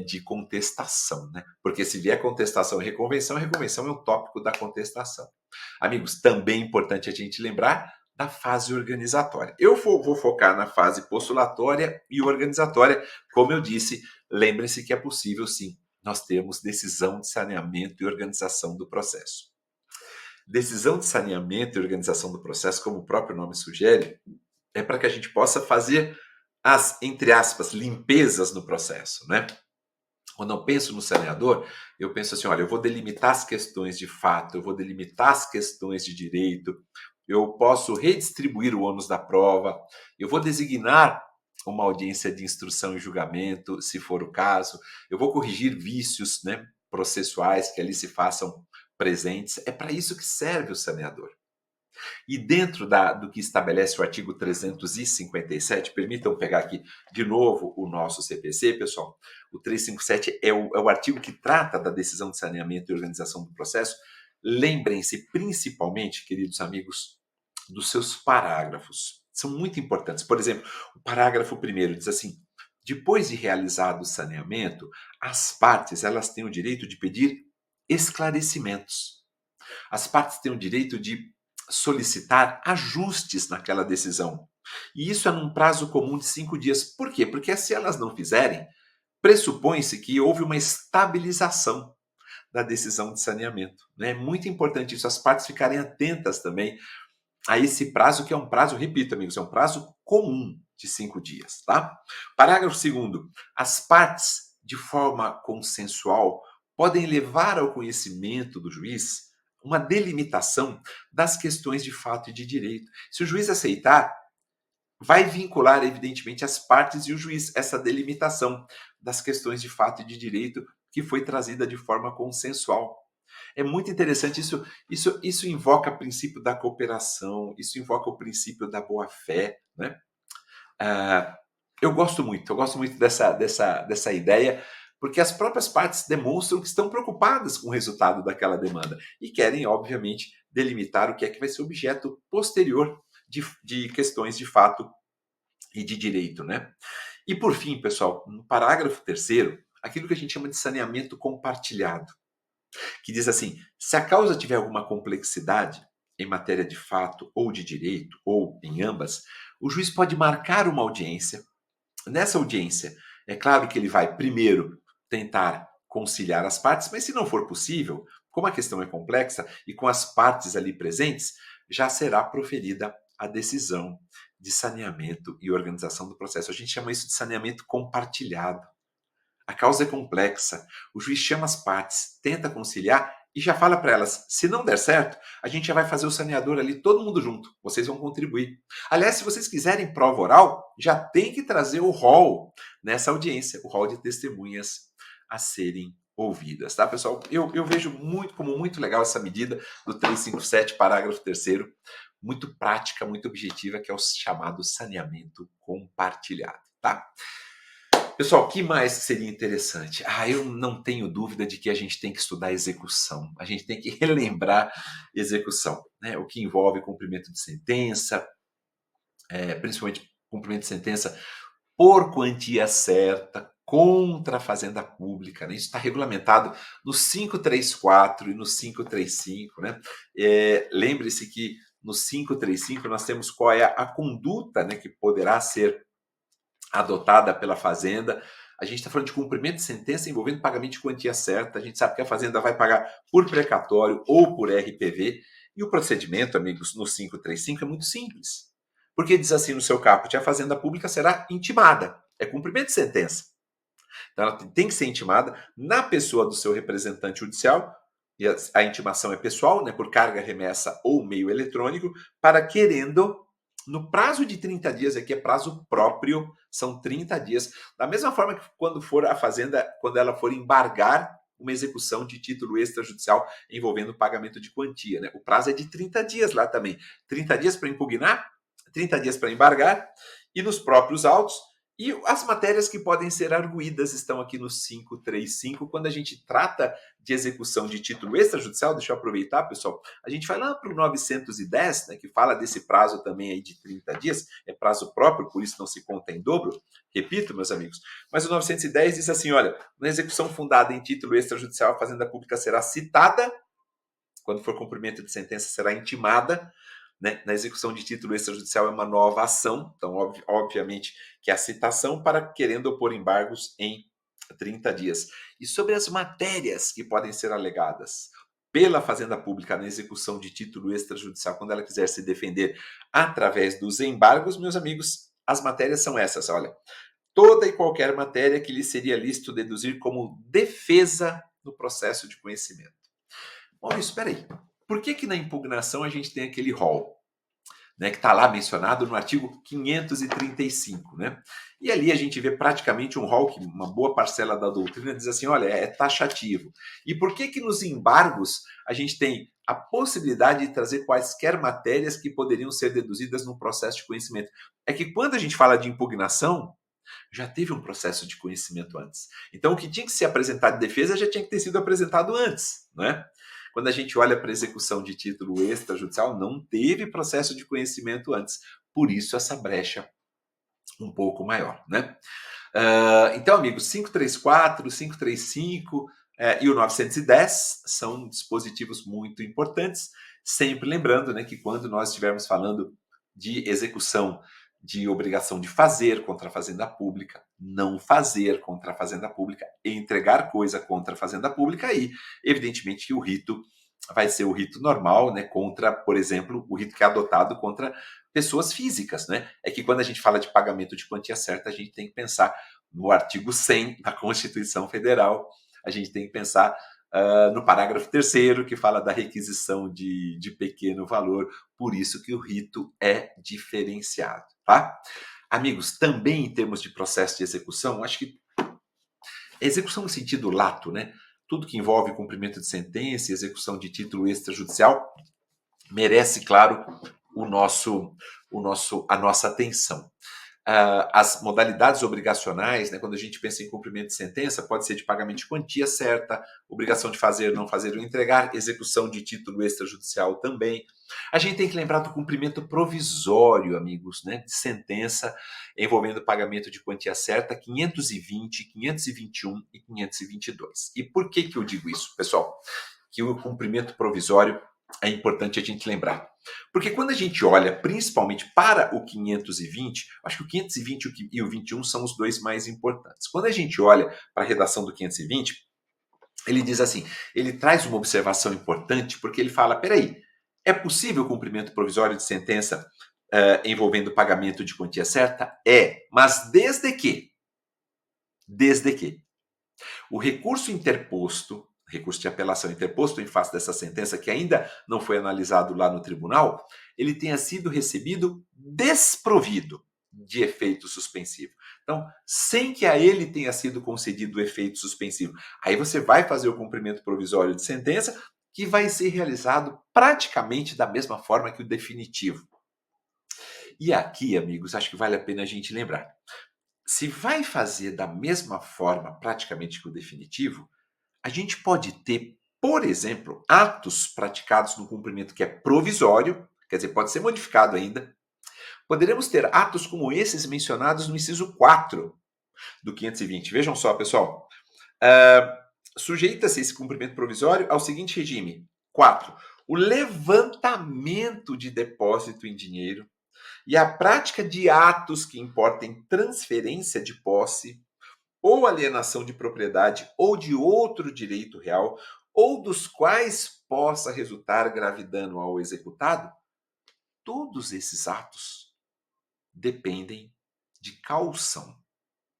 de contestação, né? Porque se vier contestação e reconvenção é um tópico da contestação. Amigos, também é importante a gente lembrar da fase organizatória. Eu vou focar na fase postulatória e organizatória. Como eu disse, lembrem-se que é possível, sim, nós termos decisão de saneamento e organização do processo. Decisão de saneamento e organização do processo, como o próprio nome sugere, é para que a gente possa fazer as, entre aspas, limpezas no processo, né? Quando eu penso no saneador, eu penso assim, olha, eu vou delimitar as questões de fato, eu vou delimitar as questões de direito, eu posso redistribuir o ônus da prova, eu vou designar uma audiência de instrução e julgamento, se for o caso, eu vou corrigir vícios, né, processuais que ali se façam presentes. É para isso que serve o saneador. E dentro do que estabelece o artigo 357, permitam pegar aqui de novo o nosso CPC, pessoal. O 357 é o artigo que trata da decisão de saneamento e organização do processo. Lembrem-se, principalmente, queridos amigos, dos seus parágrafos. São muito importantes. Por exemplo, o parágrafo 1º diz assim: depois de realizado o saneamento, as partes elas têm o direito de pedir esclarecimentos. As partes têm o direito de solicitar ajustes naquela decisão. E isso é num prazo comum de 5 dias. Por quê? Porque se elas não fizerem, pressupõe-se que houve uma estabilização da decisão de saneamento. É muito importante isso, as partes ficarem atentas também a esse prazo, que é um prazo, repito, amigos, é um prazo comum de 5 dias. Tá? Parágrafo 2º. As partes, de forma consensual, podem levar ao conhecimento do juiz uma delimitação das questões de fato e de direito. Se o juiz aceitar, vai vincular, evidentemente, as partes e o juiz essa delimitação das questões de fato e de direito que foi trazida de forma consensual. É muito interessante, isso invoca o princípio da cooperação, isso invoca o princípio da boa-fé, né? Eu gosto muito dessa ideia, porque as próprias partes demonstram que estão preocupadas com o resultado daquela demanda e querem, obviamente, delimitar o que é que vai ser objeto posterior de questões de fato e de direito, né? E por fim, pessoal, no parágrafo 3º, aquilo que a gente chama de saneamento compartilhado, que diz assim: se a causa tiver alguma complexidade em matéria de fato ou de direito, ou em ambas, o juiz pode marcar uma audiência. Nessa audiência, é claro que ele vai primeiro tentar conciliar as partes, mas se não for possível, como a questão é complexa e com as partes ali presentes, já será proferida a decisão de saneamento e organização do processo. A gente chama isso de saneamento compartilhado. A causa é complexa, o juiz chama as partes, tenta conciliar e já fala para elas: se não der certo, a gente já vai fazer o saneador ali todo mundo junto, vocês vão contribuir. Aliás, se vocês quiserem prova oral, já tem que trazer o rol nessa audiência, o rol de testemunhas a serem ouvidas, tá, pessoal? Eu vejo como muito legal essa medida do 357, parágrafo 3º, muito prática, muito objetiva, que é o chamado saneamento compartilhado, tá? Pessoal, o que mais seria interessante? Eu não tenho dúvida de que a gente tem que estudar execução. A gente tem que relembrar execução, né? O que envolve cumprimento de sentença, principalmente cumprimento de sentença por quantia certa contra a fazenda pública. Né? Isso está regulamentado no 534 e no 535. Né? Lembre-se que no 535 nós temos qual é a conduta, né, que poderá ser adotada pela fazenda A gente está falando de cumprimento de sentença envolvendo pagamento de quantia certa. A gente sabe que a Fazenda vai pagar por precatório ou por RPV. E o procedimento, amigos, no 535 é muito simples. Porque diz assim no seu caput, a Fazenda Pública será intimada. É cumprimento de sentença. Então ela tem que ser intimada na pessoa do seu representante judicial, e a intimação é pessoal, né, por carga, remessa ou meio eletrônico, para querendo, no prazo de 30 dias, aqui é prazo próprio, são 30 dias, da mesma forma que quando for a Fazenda, quando ela for embargar uma execução de título extrajudicial envolvendo pagamento de quantia, né? O prazo é de 30 dias lá também. 30 dias para impugnar, 30 dias para embargar, e nos próprios autos. E as matérias que podem ser arguídas estão aqui no 535, quando a gente trata de execução de título extrajudicial. Deixa eu aproveitar, pessoal. A gente vai lá para o 910, né, que fala desse prazo também aí de 30 dias, é prazo próprio, por isso não se conta em dobro. Repito, meus amigos. Mas o 910 diz assim, olha, na execução fundada em título extrajudicial, a Fazenda Pública será citada, quando for cumprimento de sentença, será intimada, né? Na execução de título extrajudicial é uma nova ação, então, obviamente, que é a citação para querendo opor embargos em 30 dias. E sobre as matérias que podem ser alegadas pela Fazenda Pública na execução de título extrajudicial, quando ela quiser se defender através dos embargos, meus amigos, as matérias são essas, olha. Toda e qualquer matéria que lhe seria lícito deduzir como defesa no processo de conhecimento. Maurício, espera aí. Por que na impugnação a gente tem aquele rol, né, que está lá mencionado no artigo 535, né? E ali a gente vê praticamente um rol que uma boa parcela da doutrina diz assim, olha, é taxativo. E por que nos embargos a gente tem a possibilidade de trazer quaisquer matérias que poderiam ser deduzidas no processo de conhecimento? É que quando a gente fala de impugnação, já teve um processo de conhecimento antes. Então, o que tinha que ser apresentado de defesa já tinha que ter sido apresentado antes, não é? Quando a gente olha para a execução de título extrajudicial, não teve processo de conhecimento antes. Por isso, essa brecha um pouco maior, né? Então, amigos, 534, 535 e o 910 são dispositivos muito importantes. Sempre lembrando, né, que quando nós estivermos falando de execução de obrigação de fazer contra a Fazenda Pública, não fazer contra a Fazenda Pública, entregar coisa contra a Fazenda Pública, aí, evidentemente, que o rito vai ser o rito normal, né, contra, por exemplo, o rito que é adotado contra pessoas físicas, né? É que quando a gente fala de pagamento de quantia certa, a gente tem que pensar no artigo 100 da Constituição Federal, a gente tem que pensar no parágrafo 3º, que fala da requisição de pequeno valor, por isso que o rito é diferenciado, tá? Amigos, também em termos de processo de execução, acho que execução no sentido lato, né? Tudo que envolve cumprimento de sentença e execução de título extrajudicial merece, claro, a nossa atenção. As modalidades obrigacionais, né, quando a gente pensa em cumprimento de sentença, pode ser de pagamento de quantia certa, obrigação de fazer, não fazer ou entregar, execução de título extrajudicial também. A gente tem que lembrar do cumprimento provisório, amigos, né, de sentença envolvendo pagamento de quantia certa, 520, 521 e 522. E por que eu digo isso, pessoal? Que o cumprimento provisório é importante a gente lembrar. Porque quando a gente olha principalmente para o 520, acho que o 520 e o 21 são os dois mais importantes. Quando a gente olha para a redação do 520, ele diz assim, ele traz uma observação importante, porque ele fala, peraí, é possível o cumprimento provisório de sentença envolvendo pagamento de quantia certa? É, mas desde que o recurso de apelação interposto em face dessa sentença, que ainda não foi analisado lá no tribunal, ele tenha sido recebido desprovido de efeito suspensivo. Então, sem que a ele tenha sido concedido o efeito suspensivo. Aí você vai fazer o cumprimento provisório de sentença, que vai ser realizado praticamente da mesma forma que o definitivo. E aqui, amigos, acho que vale a pena a gente lembrar. Se vai fazer da mesma forma praticamente que o definitivo, a gente pode ter, por exemplo, atos praticados no cumprimento que é provisório, quer dizer, pode ser modificado ainda. Poderemos ter atos como esses mencionados no inciso 4 do 520. Vejam só, pessoal. Sujeita-se esse cumprimento provisório ao seguinte regime. 4. O levantamento de depósito em dinheiro e a prática de atos que importem transferência de posse ou alienação de propriedade ou de outro direito real, ou dos quais possa resultar grave dano ao executado, todos esses atos dependem de caução.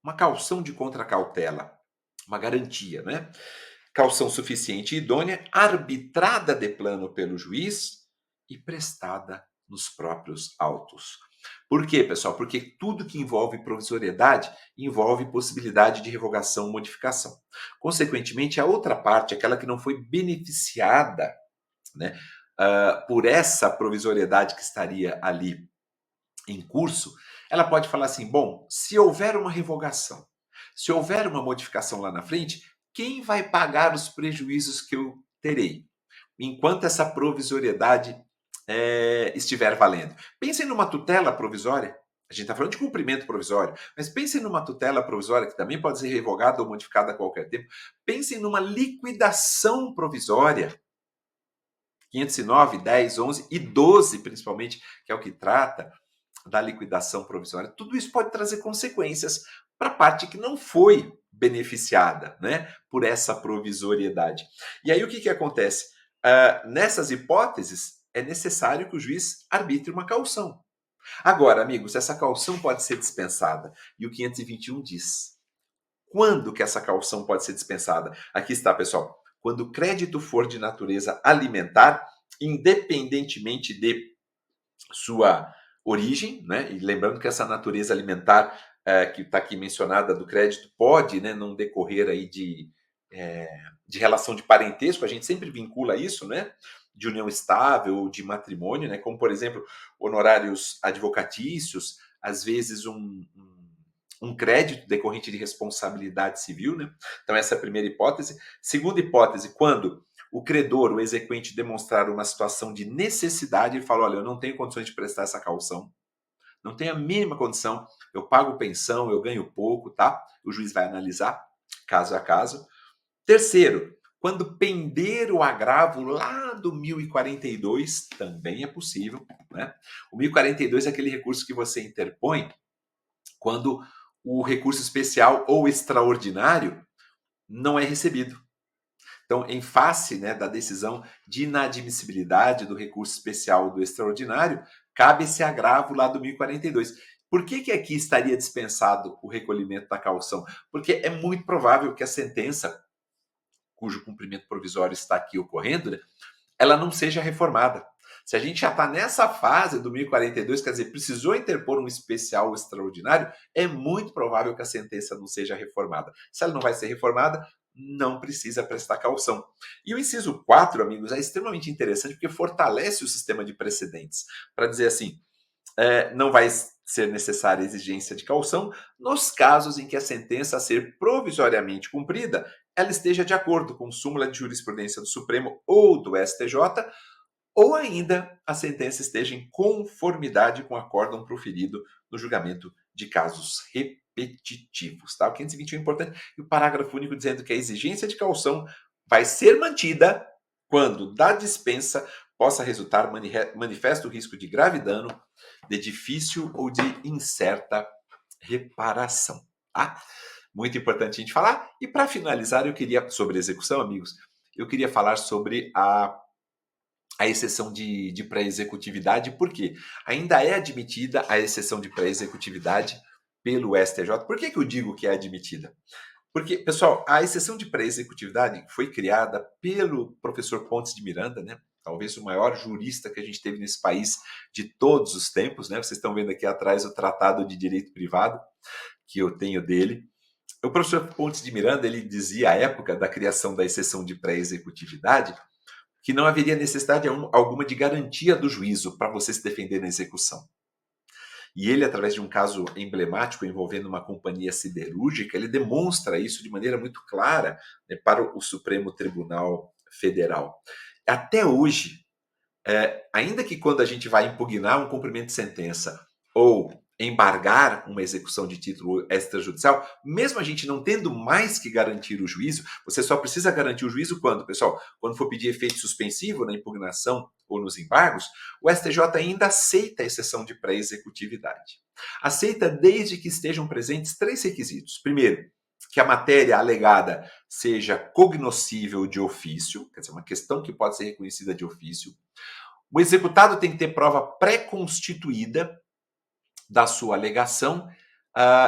Uma caução de contracautela, uma garantia, né? Caução suficiente e idônea, arbitrada de plano pelo juiz e prestada nos próprios autos. Por quê, pessoal? Porque tudo que envolve provisoriedade envolve possibilidade de revogação ou modificação. Consequentemente, a outra parte, aquela que não foi beneficiada, né, por essa provisoriedade que estaria ali em curso, ela pode falar assim: bom, se houver uma revogação, se houver uma modificação lá na frente, quem vai pagar os prejuízos que eu terei enquanto essa provisoriedade estiver valendo? Pensem numa tutela provisória. A gente está falando de cumprimento provisório, mas pensem numa tutela provisória que também pode ser revogada ou modificada a qualquer tempo. Pensem numa liquidação provisória. 509, 10, 11 e 12, principalmente, que é o que trata da liquidação provisória. Tudo isso pode trazer consequências para a parte que não foi beneficiada, né, por essa provisoriedade. E aí o que acontece? Nessas hipóteses, é necessário que o juiz arbitre uma caução. Agora, amigos, essa caução pode ser dispensada. E o 521 diz: quando que essa caução pode ser dispensada? Aqui está, pessoal. Quando o crédito for de natureza alimentar, independentemente de sua origem, né? E lembrando que essa natureza alimentar que está aqui mencionada do crédito pode, né, não decorrer aí de relação de parentesco, a gente sempre vincula isso, né? De união estável ou de matrimônio, né? Como, por exemplo, honorários advocatícios, às vezes um crédito decorrente de responsabilidade civil, né? Então, essa é a primeira hipótese. Segunda hipótese, quando o credor, o exequente, demonstrar uma situação de necessidade, ele fala: olha, eu não tenho condições de prestar essa caução, não tenho a mínima condição, eu pago pensão, eu ganho pouco, tá? O juiz vai analisar caso a caso. Terceiro, quando pender o agravo lá do 1042, também é possível, né? O 1042 é aquele recurso que você interpõe quando o recurso especial ou extraordinário não é recebido. Então, em face, né, da decisão de inadmissibilidade do recurso especial ou do extraordinário, cabe esse agravo lá do 1042. Por que aqui estaria dispensado o recolhimento da caução? Porque é muito provável que a sentença, cujo cumprimento provisório está aqui ocorrendo, né, ela não seja reformada. Se a gente já está nessa fase do 1042, quer dizer, precisou interpor um especial ou extraordinário, é muito provável que a sentença não seja reformada. Se ela não vai ser reformada, não precisa prestar caução. E o inciso 4, amigos, é extremamente interessante porque fortalece o sistema de precedentes. Para dizer assim, não vai ser necessária a exigência de caução nos casos em que a sentença a ser provisoriamente cumprida ela esteja de acordo com súmula de jurisprudência do Supremo ou do STJ, ou ainda a sentença esteja em conformidade com o acórdão proferido no julgamento de casos repetitivos. Tá? O 521 é importante, e o parágrafo único dizendo que a exigência de caução vai ser mantida quando da dispensa possa resultar manifesto risco de grave dano, de difícil ou de incerta reparação. Tá? Muito importante a gente falar. E para finalizar, eu queria, sobre execução, amigos, eu queria falar sobre a exceção de pré-executividade, porque ainda é admitida a exceção de pré-executividade pelo STJ. Por que eu digo que é admitida? Porque, pessoal, a exceção de pré-executividade foi criada pelo professor Pontes de Miranda, né? Talvez o maior jurista que a gente teve nesse país de todos os tempos, né? Vocês estão vendo aqui atrás o Tratado de Direito Privado que eu tenho dele. O professor Pontes de Miranda, ele dizia à época da criação da exceção de pré-executividade que não haveria necessidade alguma de garantia do juízo para você se defender na execução. E ele, através de um caso emblemático envolvendo uma companhia siderúrgica, ele demonstra isso de maneira muito clara, né, para o Supremo Tribunal Federal. Até hoje, ainda que quando a gente vai impugnar um cumprimento de sentença ou embargar uma execução de título extrajudicial, mesmo a gente não tendo mais que garantir o juízo, você só precisa garantir o juízo quando, pessoal? Quando for pedir efeito suspensivo na impugnação ou nos embargos, o STJ ainda aceita a exceção de pré-executividade. Aceita desde que estejam presentes três requisitos. Primeiro, que a matéria alegada seja cognoscível de ofício, quer dizer, uma questão que pode ser reconhecida de ofício. O executado tem que ter prova pré-constituída da sua alegação,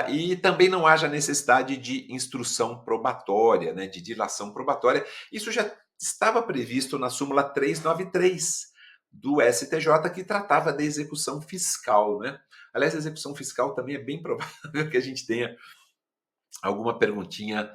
e também não haja necessidade de instrução probatória, né, de dilação probatória. Isso já estava previsto na súmula 393 do STJ, que tratava da execução fiscal, né? Aliás, a execução fiscal também é bem provável que a gente tenha alguma perguntinha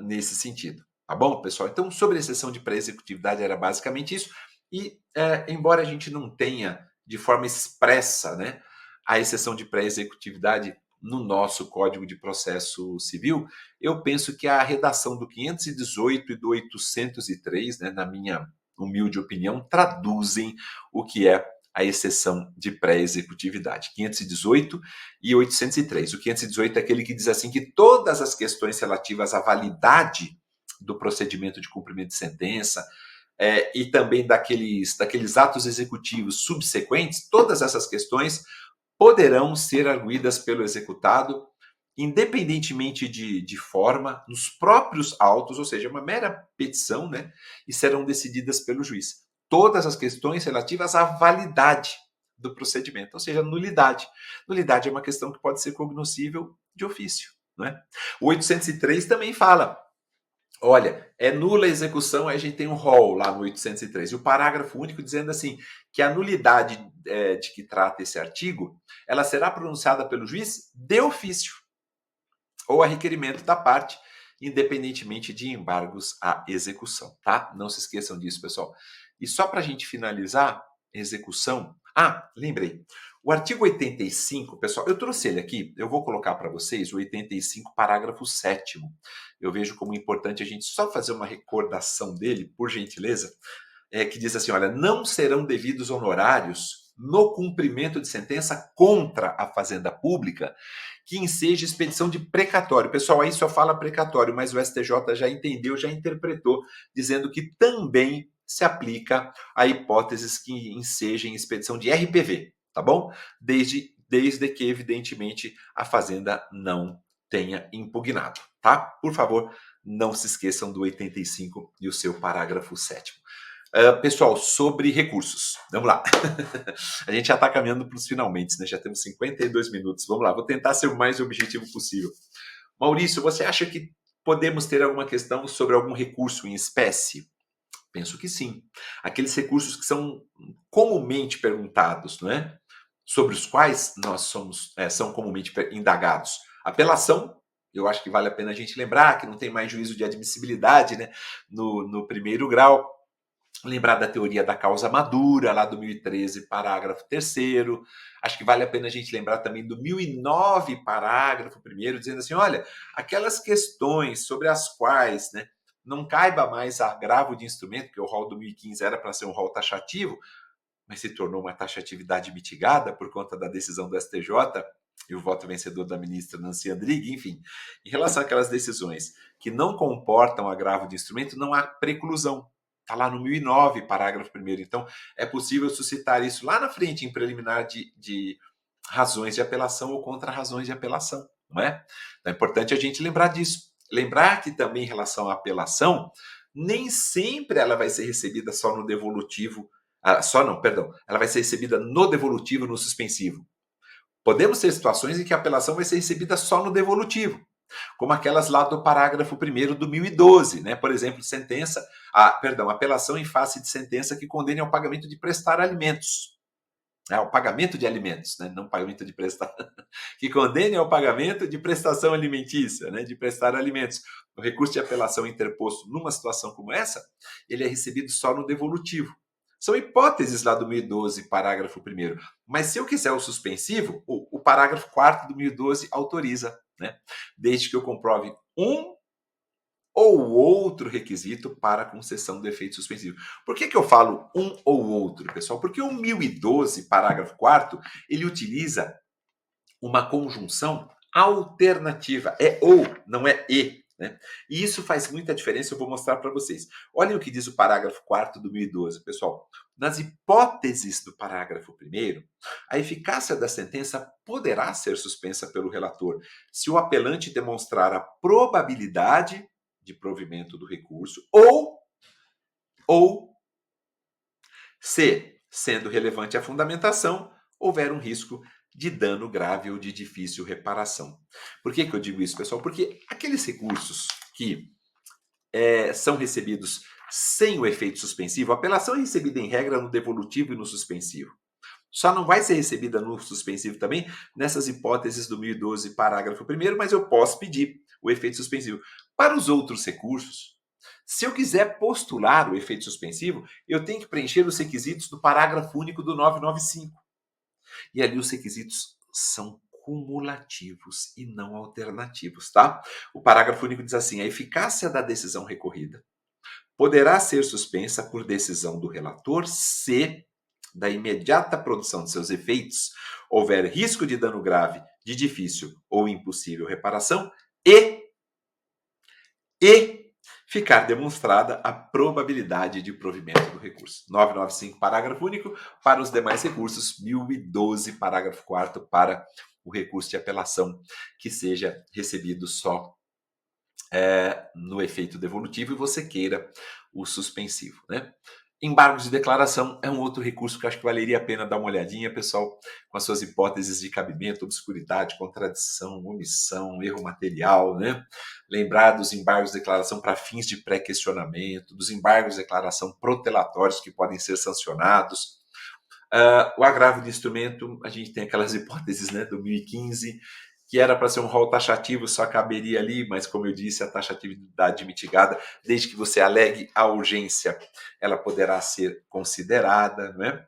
nesse sentido. Tá bom, pessoal? Então, sobre a exceção de pré-executividade, era basicamente isso. E, embora a gente não tenha de forma expressa, né, a exceção de pré-executividade no nosso Código de Processo Civil, eu penso que a redação do 518 e do 803, né, na minha humilde opinião, traduzem o que é a exceção de pré-executividade. 518 e 803. O 518 é aquele que diz assim que todas as questões relativas à validade do procedimento de cumprimento de sentença, e também daqueles atos executivos subsequentes, todas essas questões poderão ser arguidas pelo executado, independentemente de forma, nos próprios autos, ou seja, uma mera petição, né, e serão decididas pelo juiz. Todas as questões relativas à validade do procedimento, ou seja, nulidade. Nulidade é uma questão que pode ser cognoscível de ofício. Né? O 803 também fala, olha, é nula a execução, aí a gente tem um rol lá no 803, e o parágrafo único dizendo assim, que a nulidade de que trata esse artigo, ela será pronunciada pelo juiz de ofício, ou a requerimento da parte, independentemente de embargos à execução, tá? Não se esqueçam disso, pessoal. E só para a gente finalizar, execução... lembrei. O artigo 85, pessoal, eu trouxe ele aqui, eu vou colocar para vocês o 85, parágrafo 7º. Eu vejo como importante a gente só fazer uma recordação dele, por gentileza, que diz assim, olha, não serão devidos honorários no cumprimento de sentença contra a fazenda pública que enseja expedição de precatório. Pessoal, aí só fala precatório, mas o STJ já entendeu, já interpretou, dizendo que também se aplica a hipóteses que ensejem expedição de RPV, tá bom? Desde que, evidentemente, a fazenda não tenha impugnado, tá? Por favor, não se esqueçam do 85 e o seu parágrafo 7º. Pessoal, sobre recursos. Vamos lá. A gente já está caminhando para os finalmente, né? Já temos 52 minutos. Vamos lá, vou tentar ser o mais objetivo possível. Maurício, você acha que podemos ter alguma questão sobre algum recurso em espécie? Penso que sim. Aqueles recursos que são comumente perguntados, não é? Sobre os quais nós são comumente indagados. Apelação, eu acho que vale a pena a gente lembrar que não tem mais juízo de admissibilidade, né? No primeiro grau. Lembrar da teoria da causa madura, lá do 1013, parágrafo 3º. Acho que vale a pena a gente lembrar também do 1009, parágrafo 1º, dizendo assim, olha, aquelas questões sobre as quais, né, não caiba mais agravo de instrumento, porque o rol do 1015 era para ser um rol taxativo, mas se tornou uma taxatividade mitigada por conta da decisão do STJ e o voto vencedor da ministra Nancy Andrighi, enfim. Em relação àquelas decisões que não comportam agravo de instrumento, não há preclusão. Está lá no 1009, parágrafo 1º. Então, é possível suscitar isso lá na frente, em preliminar de razões de apelação ou contra-razões de apelação, não é? Então, é importante a gente lembrar disso. Lembrar que também em relação à apelação, nem sempre ela vai ser recebida só no devolutivo, ela vai ser recebida no devolutivo, no suspensivo. Podemos ter situações em que a apelação vai ser recebida só no devolutivo, como aquelas lá do parágrafo 1º do 1012, né? Por exemplo, apelação em face de sentença que condene ao pagamento de prestar alimentos. Ao pagamento de alimentos, né? Não pagamento de prestar, que condene ao pagamento de prestação alimentícia, né? De prestar alimentos. O recurso de apelação interposto numa situação como essa, ele é recebido só no devolutivo. São hipóteses lá do 1012, parágrafo 1º. Mas se eu quiser o suspensivo, o parágrafo 4º do 1012 autoriza, né? Desde que eu comprove um ou outro requisito para a concessão do efeito suspensivo. Por que eu falo um ou outro, pessoal? Porque o 1012, parágrafo 4º, ele utiliza uma conjunção alternativa. É ou, não é e. né? E isso faz muita diferença, eu vou mostrar para vocês. Olhem o que diz o parágrafo 4º do 1012, pessoal. Nas hipóteses do parágrafo 1º, a eficácia da sentença poderá ser suspensa pelo relator se o apelante demonstrar a probabilidade de provimento do recurso ou se, sendo relevante a fundamentação, houver um risco de dano grave ou de difícil reparação. Por que eu digo isso, pessoal? Porque aqueles recursos que são recebidos sem o efeito suspensivo, a apelação é recebida em regra no devolutivo e no suspensivo. Só não vai ser recebida no suspensivo também nessas hipóteses do 1012, parágrafo 1º, mas eu posso pedir o efeito suspensivo. Para os outros recursos, se eu quiser postular o efeito suspensivo, eu tenho que preencher os requisitos do parágrafo único do 995. E ali os requisitos são cumulativos e não alternativos, tá? O parágrafo único diz assim: a eficácia da decisão recorrida poderá ser suspensa por decisão do relator se, da imediata produção de seus efeitos, houver risco de dano grave, de difícil ou impossível reparação e ficar demonstrada a probabilidade de provimento do recurso. 995, parágrafo único. Para os demais recursos, 1012, parágrafo 4º, para o recurso de apelação que seja recebido só no efeito devolutivo e você queira o suspensivo, né? Embargos de declaração é um outro recurso que eu acho que valeria a pena dar uma olhadinha, pessoal, com as suas hipóteses de cabimento, obscuridade, contradição, omissão, erro material, né? Lembrar dos embargos de declaração para fins de pré-questionamento, dos embargos de declaração protelatórios que podem ser sancionados. O agravo de instrumento, a gente tem aquelas hipóteses, né, do 1015, que era para ser um rol taxativo, só caberia ali, mas como eu disse, a taxatividade mitigada, desde que você alegue a urgência, ela poderá ser considerada, né?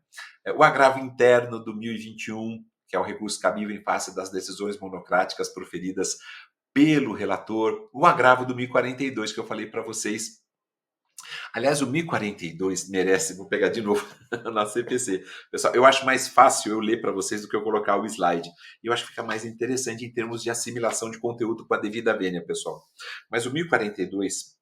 O agravo interno do 1021, que é o recurso cabível em face das decisões monocráticas proferidas pelo relator, o agravo do 1042, que eu falei para vocês. Aliás, o 1042 merece, vou pegar de novo na CPC. Pessoal, eu acho mais fácil eu ler para vocês do que eu colocar o slide. E eu acho que fica mais interessante em termos de assimilação de conteúdo com a devida vênia, pessoal. Mas o 1042,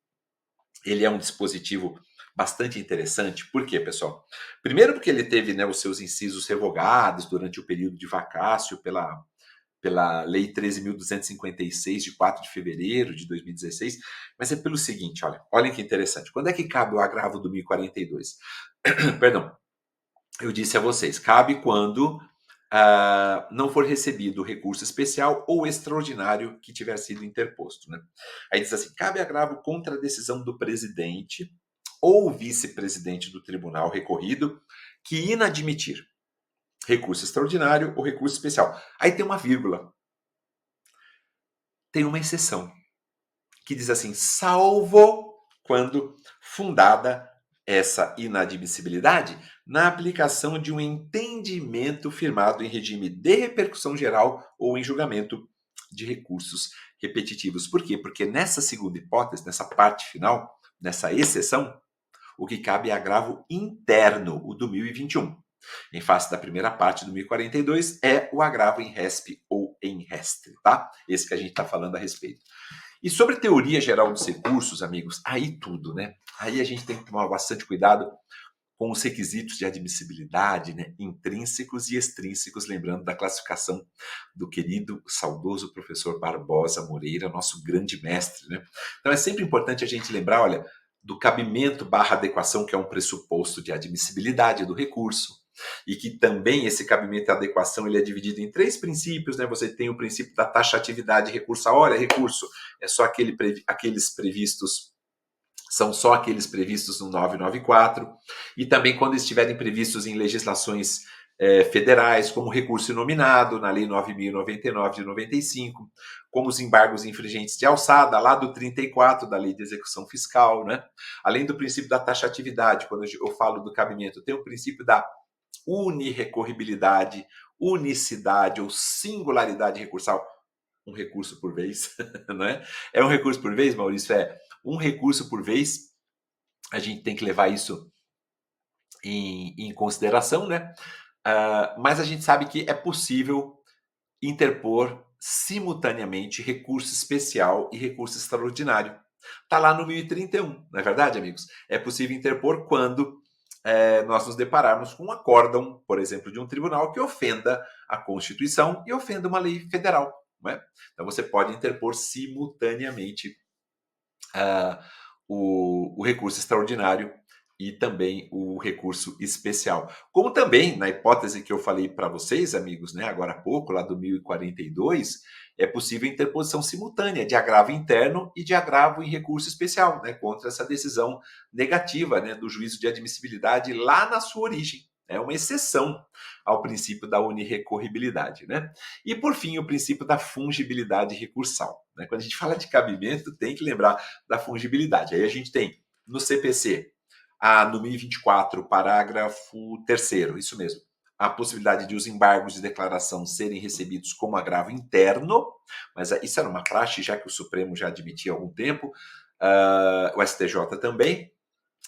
ele é um dispositivo bastante interessante. Por quê, pessoal? Primeiro porque ele teve, né, os seus incisos revogados durante o período de vacácio pela Lei 13.256, de 4 de fevereiro de 2016, mas é pelo seguinte, olhem que interessante. Quando é que cabe o agravo do 1042? Perdão, eu disse a vocês, cabe quando não for recebido recurso especial ou extraordinário que tiver sido interposto, né? Aí diz assim, cabe agravo contra a decisão do presidente ou vice-presidente do tribunal recorrido que inadmitir recurso extraordinário ou recurso especial. Aí tem uma vírgula. Tem uma exceção, que diz assim, salvo quando fundada essa inadmissibilidade na aplicação de um entendimento firmado em regime de repercussão geral ou em julgamento de recursos repetitivos. Por quê? Porque nessa segunda hipótese, nessa parte final, nessa exceção, o que cabe é agravo interno, o do 1021. Em face da primeira parte do 1042 é o agravo em respe ou em restre, tá? Esse que a gente está falando a respeito. E sobre teoria geral dos recursos, amigos, aí tudo, né? Aí a gente tem que tomar bastante cuidado com os requisitos de admissibilidade, né? Intrínsecos e extrínsecos, lembrando da classificação do querido, saudoso professor Barbosa Moreira, nosso grande mestre, né? Então é sempre importante a gente lembrar, olha, do cabimento barra adequação, que é um pressuposto de admissibilidade do recurso, e que também esse cabimento e adequação ele é dividido em 3 princípios, né? Você tem o princípio da taxatividade recursal, recurso é só aqueles previstos, são só aqueles previstos no 994, e também quando estiverem previstos em legislações federais, como recurso inominado, na Lei 9.099 de 95, como os embargos infringentes de alçada, lá do 34 da Lei de Execução Fiscal, né? Além do princípio da taxatividade, quando eu falo do cabimento, tem o princípio da unirrecorribilidade, unicidade ou singularidade recursal, um recurso por vez, não é? É um recurso por vez, Maurício? É um recurso por vez, a gente tem que levar isso em consideração, né? Mas a gente sabe que é possível interpor simultaneamente recurso especial e recurso extraordinário. Está lá no 1031, não é verdade, amigos? É possível interpor quando nós nos depararmos com um acórdão, por exemplo, de um tribunal que ofenda a Constituição e ofenda uma lei federal. Não é? Então você pode interpor simultaneamente o recurso extraordinário e também o recurso especial. Como também, na hipótese que eu falei para vocês, amigos, né, agora há pouco, lá do 1042, é possível interposição simultânea de agravo interno e de agravo em recurso especial, né, contra essa decisão negativa, né, do juízo de admissibilidade lá na sua origem. É uma exceção ao princípio da unirrecorribilidade, né? E, por fim, o princípio da fungibilidade recursal, né? Quando a gente fala de cabimento, tem que lembrar da fungibilidade. Aí a gente tem no CPC, no 1024, parágrafo 3º, isso mesmo, a possibilidade de os embargos de declaração serem recebidos como agravo interno, mas isso era uma praxe já que o Supremo já admitia há algum tempo, o STJ também,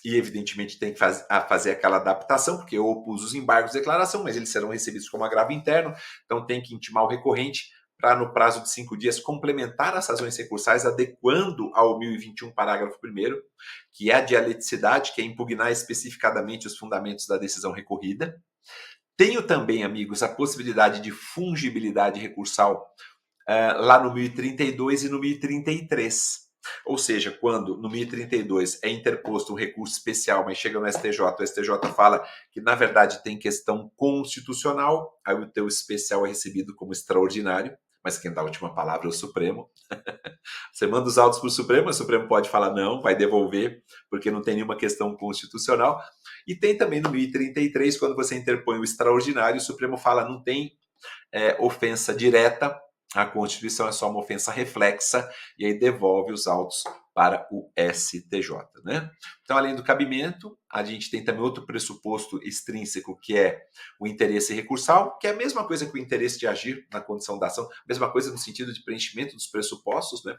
e evidentemente tem que fazer aquela adaptação, porque eu opus os embargos de declaração, mas eles serão recebidos como agravo interno, então tem que intimar o recorrente para, no prazo de 5 dias, complementar as razões recursais, adequando ao 1021, parágrafo 1º, que é a dialeticidade, que é impugnar especificadamente os fundamentos da decisão recorrida. Tenho também, amigos, a possibilidade de fungibilidade recursal lá no 1032 e no 1033. Ou seja, quando no 1032 é interposto um recurso especial, mas chega no STJ, o STJ fala que, na verdade, tem questão constitucional, aí o teu especial é recebido como extraordinário, mas quem dá a última palavra é o Supremo. Você manda os autos para o Supremo pode falar não, vai devolver, porque não tem nenhuma questão constitucional. E tem também no 1033, quando você interpõe o extraordinário, o Supremo fala não tem ofensa direta, a Constituição é só uma ofensa reflexa, e aí devolve os autos para o STJ. Né? Então, além do cabimento, a gente tem também outro pressuposto extrínseco, que é o interesse recursal, que é a mesma coisa que o interesse de agir na condição da ação, mesma coisa no sentido de preenchimento dos pressupostos, né?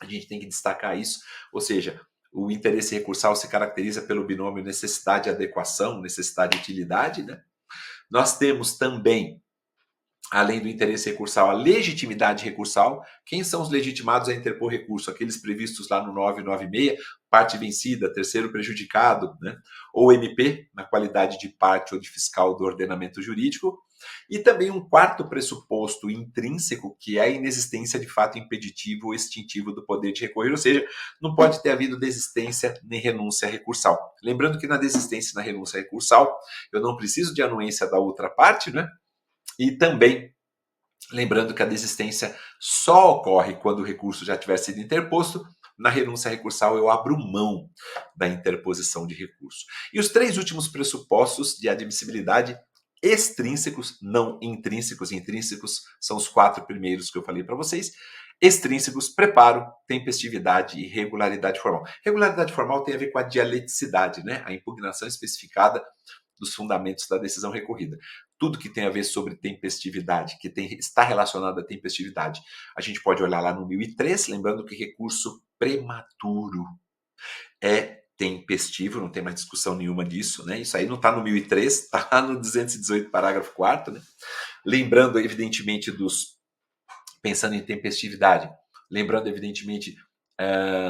A gente tem que destacar isso, ou seja, o interesse recursal se caracteriza pelo binômio necessidade-adequação, necessidade-utilidade, né? Nós temos também, além do interesse recursal, a legitimidade recursal. Quem são os legitimados a interpor recurso? Aqueles previstos lá no 996, parte vencida, terceiro prejudicado, né? Ou MP, na qualidade de parte ou de fiscal do ordenamento jurídico. E também um quarto pressuposto intrínseco, que é a inexistência de fato impeditivo ou extintivo do poder de recorrer, ou seja, não pode ter havido desistência nem renúncia recursal. Lembrando que na desistência e na renúncia recursal, eu não preciso de anuência da outra parte, né? E também lembrando que a desistência só ocorre quando o recurso já tiver sido interposto. Na renúncia recursal, eu abro mão da interposição de recurso. E os 3 últimos pressupostos de admissibilidade extrínsecos, não intrínsecos. Intrínsecos são os 4 primeiros que eu falei para vocês. Extrínsecos, preparo, tempestividade e regularidade formal. Regularidade formal tem a ver com a dialeticidade, né? A impugnação especificada dos fundamentos da decisão recorrida. Tudo que tem a ver sobre tempestividade, está relacionado à tempestividade, a gente pode olhar lá no 1003, lembrando que recurso prematuro é tempestivo, não tem mais discussão nenhuma disso, né? Isso aí não está no 1003, está no 218, parágrafo 4º, né? Lembrando, evidentemente, pensando em tempestividade, lembrando, evidentemente,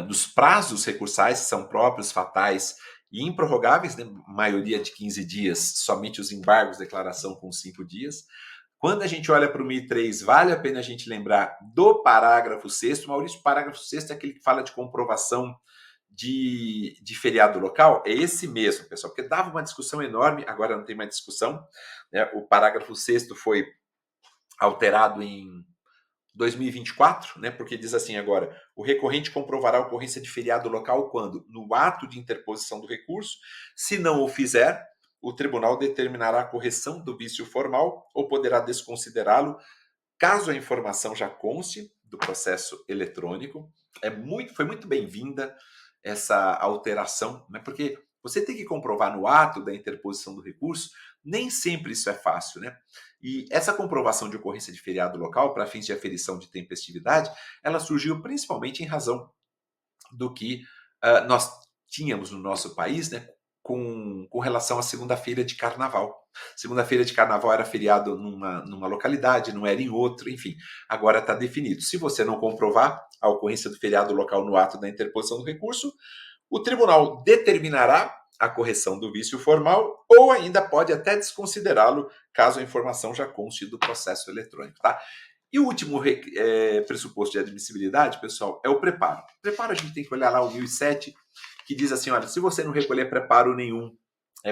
dos prazos recursais, que são próprios, fatais e improrrogáveis, né? Maioria de 15 dias, somente os embargos de declaração com 5 dias. Quando a gente olha para o 1003, vale a pena a gente lembrar do parágrafo 6º. Maurício, o parágrafo 6º é aquele que fala de comprovação de feriado local. É esse mesmo, pessoal, porque dava uma discussão enorme, agora não tem mais discussão. Né? O parágrafo 6º foi alterado em 2024, né? Porque diz assim agora: o recorrente comprovará a ocorrência de feriado local quando? No ato de interposição do recurso. Se não o fizer, o tribunal determinará a correção do vício formal ou poderá desconsiderá-lo, caso a informação já conste do processo eletrônico. Foi muito bem-vinda essa alteração, né? Porque você tem que comprovar no ato da interposição do recurso, nem sempre isso é fácil, né? E essa comprovação de ocorrência de feriado local, para fins de aferição de tempestividade, ela surgiu principalmente em razão do que nós tínhamos no nosso país, né? com relação à segunda-feira de carnaval. Segunda-feira de carnaval era feriado numa localidade, não era em outra, enfim, agora está definido. Se você não comprovar a ocorrência do feriado local no ato da interposição do recurso, o tribunal determinará a correção do vício formal ou ainda pode até desconsiderá-lo caso a informação já conste do processo eletrônico, tá? E o último pressuposto de admissibilidade, pessoal, é o preparo. Preparo a gente tem que olhar lá o 1007, que diz assim, olha, se você não recolher preparo nenhum,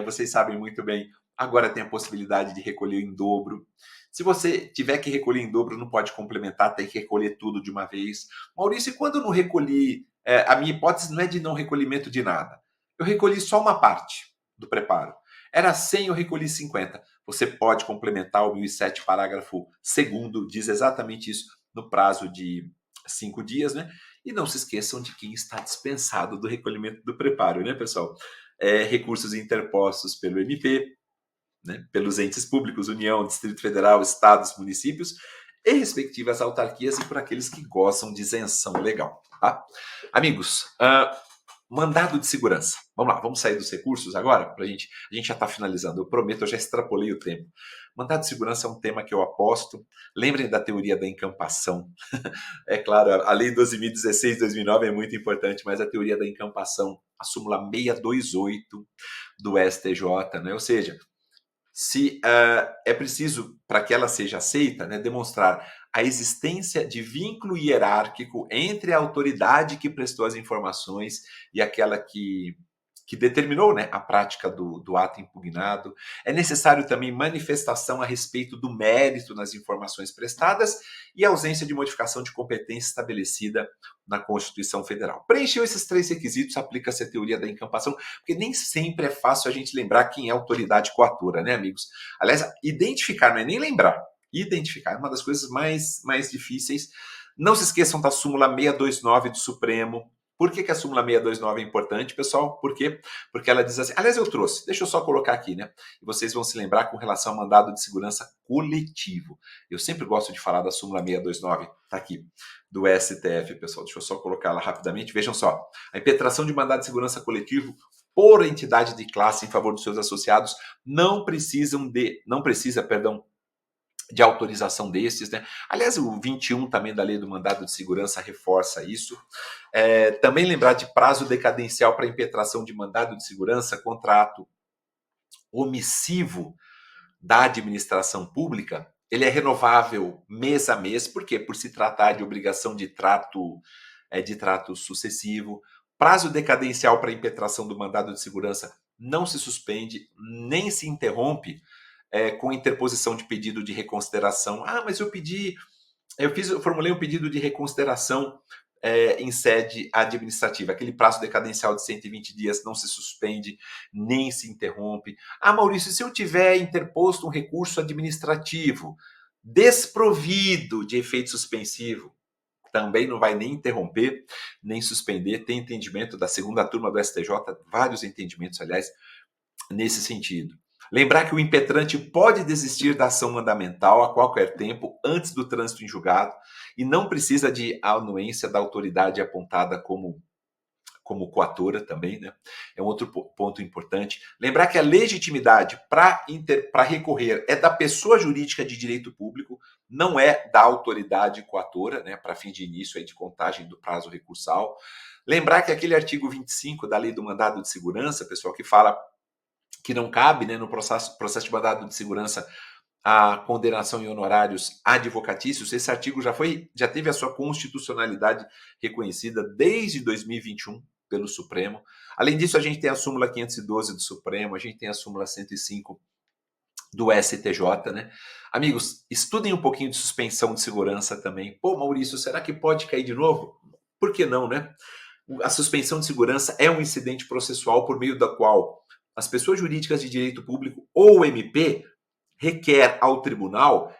vocês sabem muito bem, agora tem a possibilidade de recolher em dobro. Se você tiver que recolher em dobro, não pode complementar, tem que recolher tudo de uma vez. Maurício, e quando não recolhi, a minha hipótese não é de não recolhimento de nada. Eu recolhi só uma parte do preparo. Era 100, eu recolhi 50. Você pode complementar o 1007, parágrafo 2º, diz exatamente isso, no prazo de 5 dias, né? E não se esqueçam de quem está dispensado do recolhimento do preparo, né, pessoal? Recursos interpostos pelo MP, né, pelos entes públicos, União, Distrito Federal, Estados, municípios e respectivas autarquias e por aqueles que gozam de isenção legal. Tá? Amigos, mandado de segurança. Vamos lá, vamos sair dos recursos agora? A gente já está finalizando, eu prometo, eu já extrapolei o tempo. Mandado de segurança é um tema que eu aposto. Lembrem da teoria da encampação. É claro, a lei 12.016/2009 é muito importante, mas a teoria da encampação, a súmula 628 do STJ, né? Ou seja, se é preciso, para que ela seja aceita, né, demonstrar a existência de vínculo hierárquico entre a autoridade que prestou as informações e aquela que determinou, né, a prática do ato impugnado. É necessário também manifestação a respeito do mérito nas informações prestadas e ausência de modificação de competência estabelecida na Constituição Federal. Preencheu esses 3 requisitos, aplica-se a teoria da encampação, porque nem sempre é fácil a gente lembrar quem é a autoridade coatora, né, amigos? Aliás, identificar, não é nem lembrar, identificar é uma das coisas mais difíceis. Não se esqueçam da súmula 629 do Supremo. Por que a súmula 629 é importante, pessoal? Por quê? Porque ela diz assim, aliás, eu trouxe, deixa eu só colocar aqui, né? E vocês vão se lembrar com relação ao mandado de segurança coletivo. Eu sempre gosto de falar da súmula 629, tá aqui, do STF, pessoal. Deixa eu só colocar ela rapidamente. Vejam só, a impetração de mandado de segurança coletivo por entidade de classe em favor dos seus associados não precisa, de autorização desses, né? Aliás, o 21 também da lei do mandado de segurança reforça isso. Também lembrar de prazo decadencial para impetração de mandado de segurança contra ato omissivo da administração pública, ele é renovável mês a mês, por quê? Por se tratar de obrigação de trato sucessivo. Prazo decadencial para impetração do mandado de segurança não se suspende, nem se interrompe com interposição de pedido de reconsideração. Ah, mas eu formulei um pedido de reconsideração em sede administrativa. Aquele prazo decadencial de 120 dias não se suspende, nem se interrompe. Ah, Maurício, se eu tiver interposto um recurso administrativo desprovido de efeito suspensivo, também não vai nem interromper, nem suspender. Tem entendimento da segunda turma do STJ, vários entendimentos, aliás, nesse sentido. Lembrar que o impetrante pode desistir da ação mandamental a qualquer tempo antes do trânsito em julgado e não precisa de anuência da autoridade apontada como coatora também, né? É um outro ponto importante. Lembrar que a legitimidade para recorrer é da pessoa jurídica de direito público, não é da autoridade coatora, né? Para fim de início aí de contagem do prazo recursal. Lembrar que aquele artigo 25 da lei do mandado de segurança, pessoal, que fala que não cabe, né, no processo de mandado de segurança a condenação em honorários advocatícios, esse artigo já teve a sua constitucionalidade reconhecida desde 2021 pelo Supremo. Além disso, a gente tem a súmula 512 do Supremo, a gente tem a súmula 105 do STJ, né? Amigos, estudem um pouquinho de suspensão de segurança também. Pô, Maurício, será que pode cair de novo? Por que não, né? A suspensão de segurança é um incidente processual por meio da qual as pessoas jurídicas de direito público ou o MP requer ao tribunal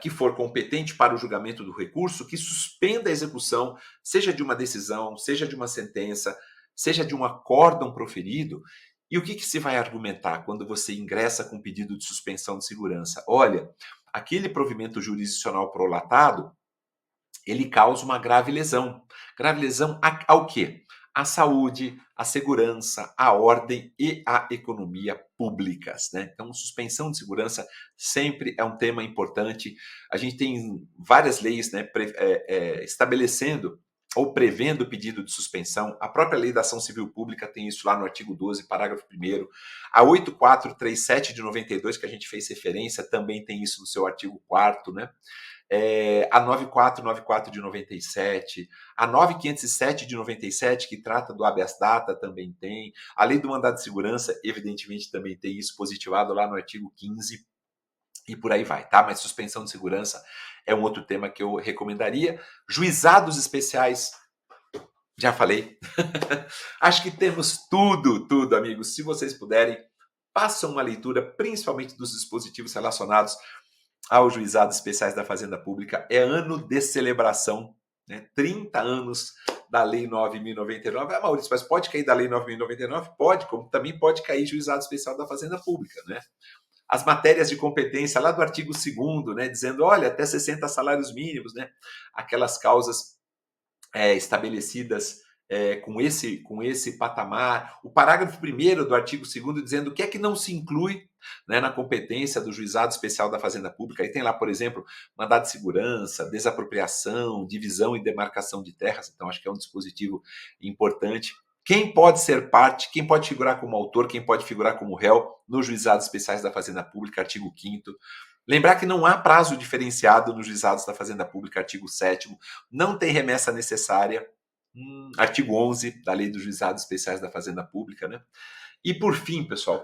que for competente para o julgamento do recurso que suspenda a execução, seja de uma decisão, seja de uma sentença, seja de um acórdão proferido. E o que se vai argumentar quando você ingressa com pedido de suspensão de segurança? Olha, aquele provimento jurisdicional prolatado, ele causa uma grave lesão. Grave lesão ao quê? a saúde, a segurança, a ordem e a economia públicas, né? Então, suspensão de segurança sempre é um tema importante. A gente tem várias leis, né, estabelecendo ou prevendo o pedido de suspensão. A própria Lei da Ação Civil Pública tem isso lá no artigo 12, parágrafo 1º. A 8437 de 92, que a gente fez referência, também tem isso no seu artigo 4º, né? A 9494 de 97, a 9507 de 97, que trata do habeas data, também tem. A lei do mandado de segurança, evidentemente, também tem isso positivado lá no artigo 15, e por aí vai, tá? Mas suspensão de segurança é um outro tema que eu recomendaria. Juizados especiais, já falei. Acho que temos tudo, amigos. Se vocês puderem, façam uma leitura, principalmente dos dispositivos relacionados aos juizados especiais da Fazenda Pública. É ano de celebração, né? 30 anos da Lei 9.099. Maurício, mas pode cair da Lei 9.099? Pode, como também pode cair juizado especial da Fazenda Pública, né? As matérias de competência lá do artigo 2º, né, dizendo, olha, até 60 salários mínimos, né? Aquelas causas estabelecidas com esse patamar. O parágrafo 1º do artigo 2º dizendo o que é que não se inclui, né, na competência do juizado especial da Fazenda Pública. Aí tem lá, por exemplo, mandado de segurança, desapropriação, divisão e demarcação de terras. Então, acho que é um dispositivo importante. Quem pode ser parte, quem pode figurar como autor, quem pode figurar como réu nos juizados especiais da Fazenda Pública, artigo 5º. Lembrar que não há prazo diferenciado nos juizados da Fazenda Pública, artigo 7º. Não tem remessa necessária, artigo 11 da Lei dos Juizados Especiais da Fazenda Pública, né? E por fim, pessoal,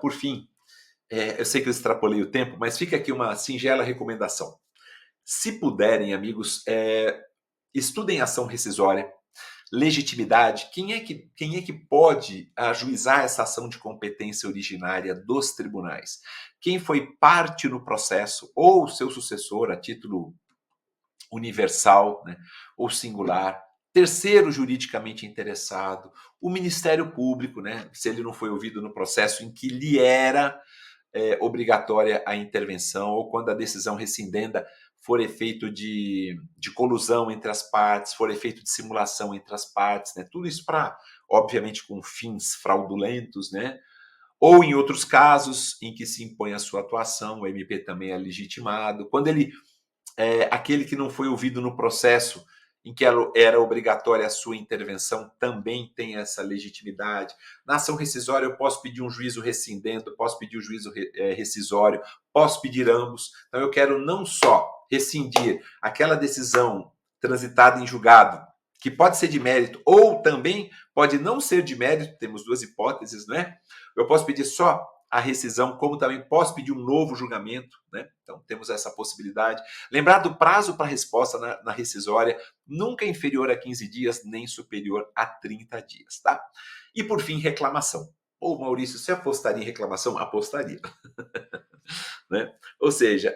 eu sei que eu extrapolei o tempo, mas fica aqui uma singela recomendação. Se puderem, amigos, estudem ação rescisória, legitimidade. Quem é que pode ajuizar essa ação de competência originária dos tribunais? Quem foi parte no processo ou seu sucessor a título universal, né, ou singular. Terceiro juridicamente interessado, o Ministério Público, né, se ele não foi ouvido no processo em que lhe era obrigatória a intervenção, ou quando a decisão rescindenda for efeito de colusão entre as partes, for efeito de simulação entre as partes, né, tudo isso obviamente, com fins fraudulentos, né, ou em outros casos em que se impõe a sua atuação, o MP também é legitimado, quando aquele que não foi ouvido no processo em que era obrigatória a sua intervenção também tem essa legitimidade. Na ação rescisória, eu posso pedir um juízo rescindendo, posso pedir um juízo rescisório, posso pedir ambos. Então, eu quero não só rescindir aquela decisão transitada em julgado, que pode ser de mérito, ou também pode não ser de mérito, temos duas hipóteses, não é? Eu posso pedir só a rescisão, como também posso pedir um novo julgamento, né? Então temos essa possibilidade. Lembrar do prazo para resposta na rescisória, nunca inferior a 15 dias, nem superior a 30 dias, tá? E por fim, reclamação. Ô Maurício, você apostaria em reclamação? Apostaria. Né? Ou seja,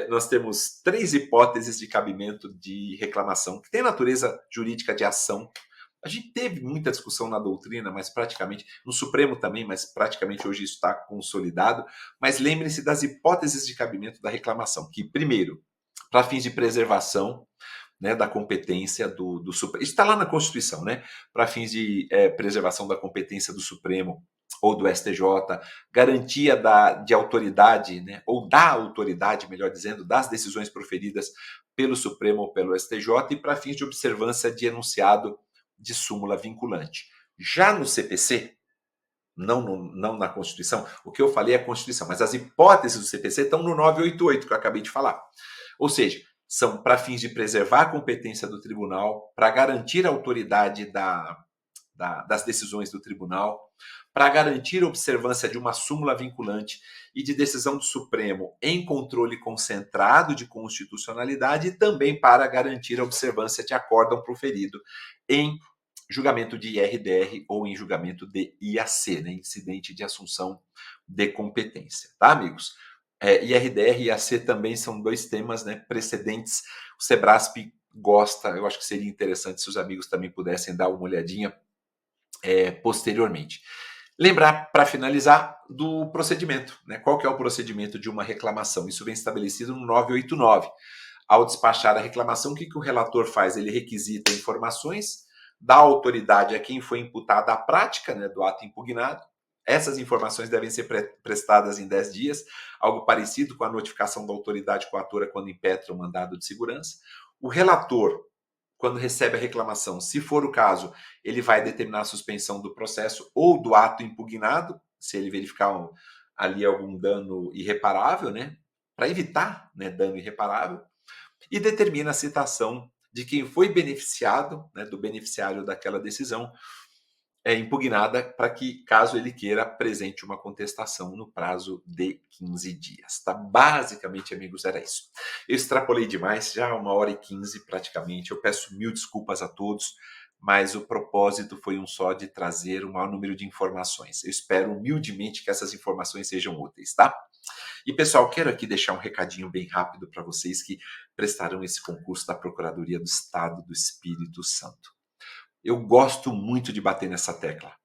nós temos 3 hipóteses de cabimento de reclamação, que tem natureza jurídica de ação. A gente teve muita discussão na doutrina, mas praticamente, no Supremo também, mas praticamente hoje isso está consolidado. Mas lembre-se das hipóteses de cabimento da reclamação, que, primeiro, para fins de preservação, né, da competência do Supremo. Isso está lá na Constituição, né? Para fins de preservação da competência do Supremo ou do STJ, garantia de autoridade, né, ou da autoridade, melhor dizendo, das decisões proferidas pelo Supremo ou pelo STJ, e para fins de observância de enunciado de súmula vinculante. Já no CPC, não na Constituição, o que eu falei é a Constituição, mas as hipóteses do CPC estão no 988, que eu acabei de falar. Ou seja, são para fins de preservar a competência do tribunal, para garantir a autoridade das decisões do tribunal, para garantir a observância de uma súmula vinculante e de decisão do Supremo em controle concentrado de constitucionalidade, e também para garantir a observância de acórdão proferido em julgamento de IRDR ou em julgamento de IAC, né, incidente de assunção de competência, tá, amigos? IRDR e IAC também são 2 temas, né, precedentes. O Sebrasp gosta, eu acho que seria interessante se os amigos também pudessem dar uma olhadinha posteriormente. Lembrar, para finalizar, do procedimento, né? Qual que é o procedimento de uma reclamação? Isso vem estabelecido no 989. Ao despachar a reclamação, o que o relator faz? Ele requisita informações, da autoridade a quem foi imputada a prática, né, do ato impugnado. Essas informações devem ser prestadas em 10 dias, algo parecido com a notificação da autoridade coatora quando impetra o mandado de segurança. O relator, quando recebe a reclamação, se for o caso, ele vai determinar a suspensão do processo ou do ato impugnado, se ele verificar ali algum dano irreparável, né, para evitar, né, dano irreparável, e determina a citação de quem foi beneficiado, né, do beneficiário daquela decisão, impugnada, para que, caso ele queira, apresente uma contestação no prazo de 15 dias. Tá? Basicamente, amigos, era isso. Eu extrapolei demais, já 1h15 praticamente. Eu peço mil desculpas a todos, mas o propósito foi um só, de trazer o maior número de informações. Eu espero humildemente que essas informações sejam úteis, tá? E, pessoal, quero aqui deixar um recadinho bem rápido para vocês que prestarão esse concurso da Procuradoria do Estado do Espírito Santo. Eu gosto muito de bater nessa tecla,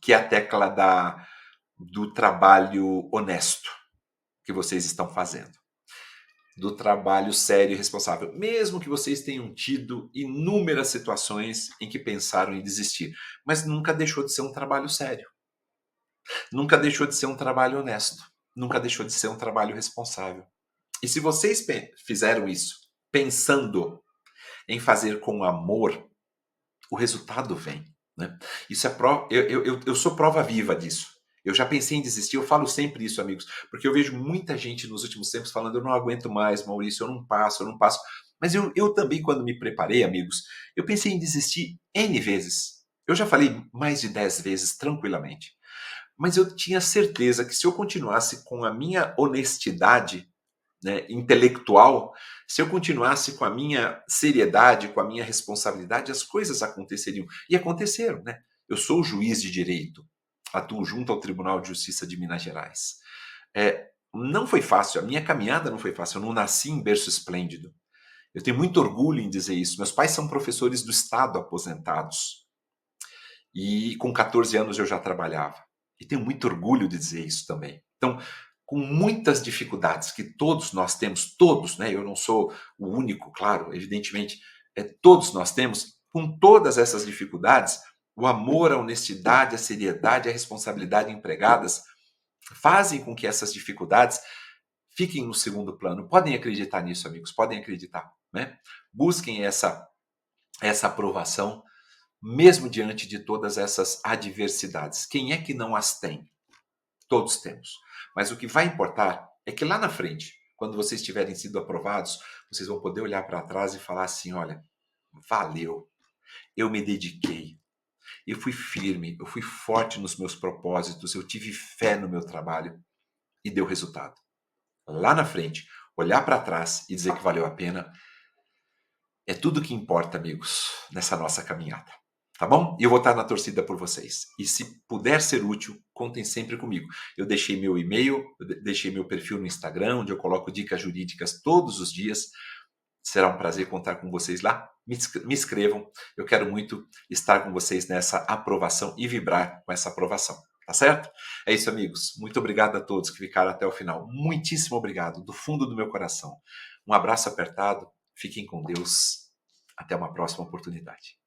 que é a tecla do trabalho honesto que vocês estão fazendo, do trabalho sério e responsável, mesmo que vocês tenham tido inúmeras situações em que pensaram em desistir, mas nunca deixou de ser um trabalho sério, nunca deixou de ser um trabalho honesto, nunca deixou de ser um trabalho responsável. E se vocês fizeram isso pensando em fazer com amor, o resultado vem. Né? Isso é eu sou prova viva disso. Eu já pensei em desistir, eu falo sempre isso, amigos, porque eu vejo muita gente nos últimos tempos falando: eu não aguento mais, Maurício, eu não passo, eu não passo. Mas eu também, quando me preparei, amigos, eu pensei em desistir N vezes. Eu já falei mais de 10 vezes, tranquilamente. Mas eu tinha certeza que se eu continuasse com a minha honestidade, né, intelectual, se eu continuasse com a minha seriedade, com a minha responsabilidade, as coisas aconteceriam. E aconteceram, né? Eu sou juiz de direito, atuo junto ao Tribunal de Justiça de Minas Gerais. Não foi fácil, a minha caminhada não foi fácil, eu não nasci em berço esplêndido. Eu tenho muito orgulho em dizer isso. Meus pais são professores do Estado aposentados. E com 14 anos eu já trabalhava. E tenho muito orgulho de dizer isso também. Então, com muitas dificuldades que todos nós temos, todos, né? Eu não sou o único, claro, evidentemente, todos nós temos, com todas essas dificuldades, o amor, a honestidade, a seriedade, a responsabilidade empregadas fazem com que essas dificuldades fiquem no segundo plano. Podem acreditar nisso, amigos, podem acreditar, né? Busquem essa aprovação, mesmo diante de todas essas adversidades. Quem é que não as tem? Todos temos. Mas o que vai importar é que lá na frente, quando vocês tiverem sido aprovados, vocês vão poder olhar para trás e falar assim: olha, valeu, eu me dediquei, eu fui firme, eu fui forte nos meus propósitos, eu tive fé no meu trabalho e deu resultado. Lá na frente, olhar para trás e dizer que valeu a pena é tudo que importa, amigos, nessa nossa caminhada. Tá bom? E eu vou estar na torcida por vocês. E se puder ser útil, contem sempre comigo. Eu deixei meu e-mail, deixei meu perfil no Instagram, onde eu coloco dicas jurídicas todos os dias. Será um prazer contar com vocês lá. Me escrevam. Eu quero muito estar com vocês nessa aprovação e vibrar com essa aprovação. Tá certo? É isso, amigos. Muito obrigado a todos que ficaram até o final. Muitíssimo obrigado, do fundo do meu coração. Um abraço apertado. Fiquem com Deus. Até uma próxima oportunidade.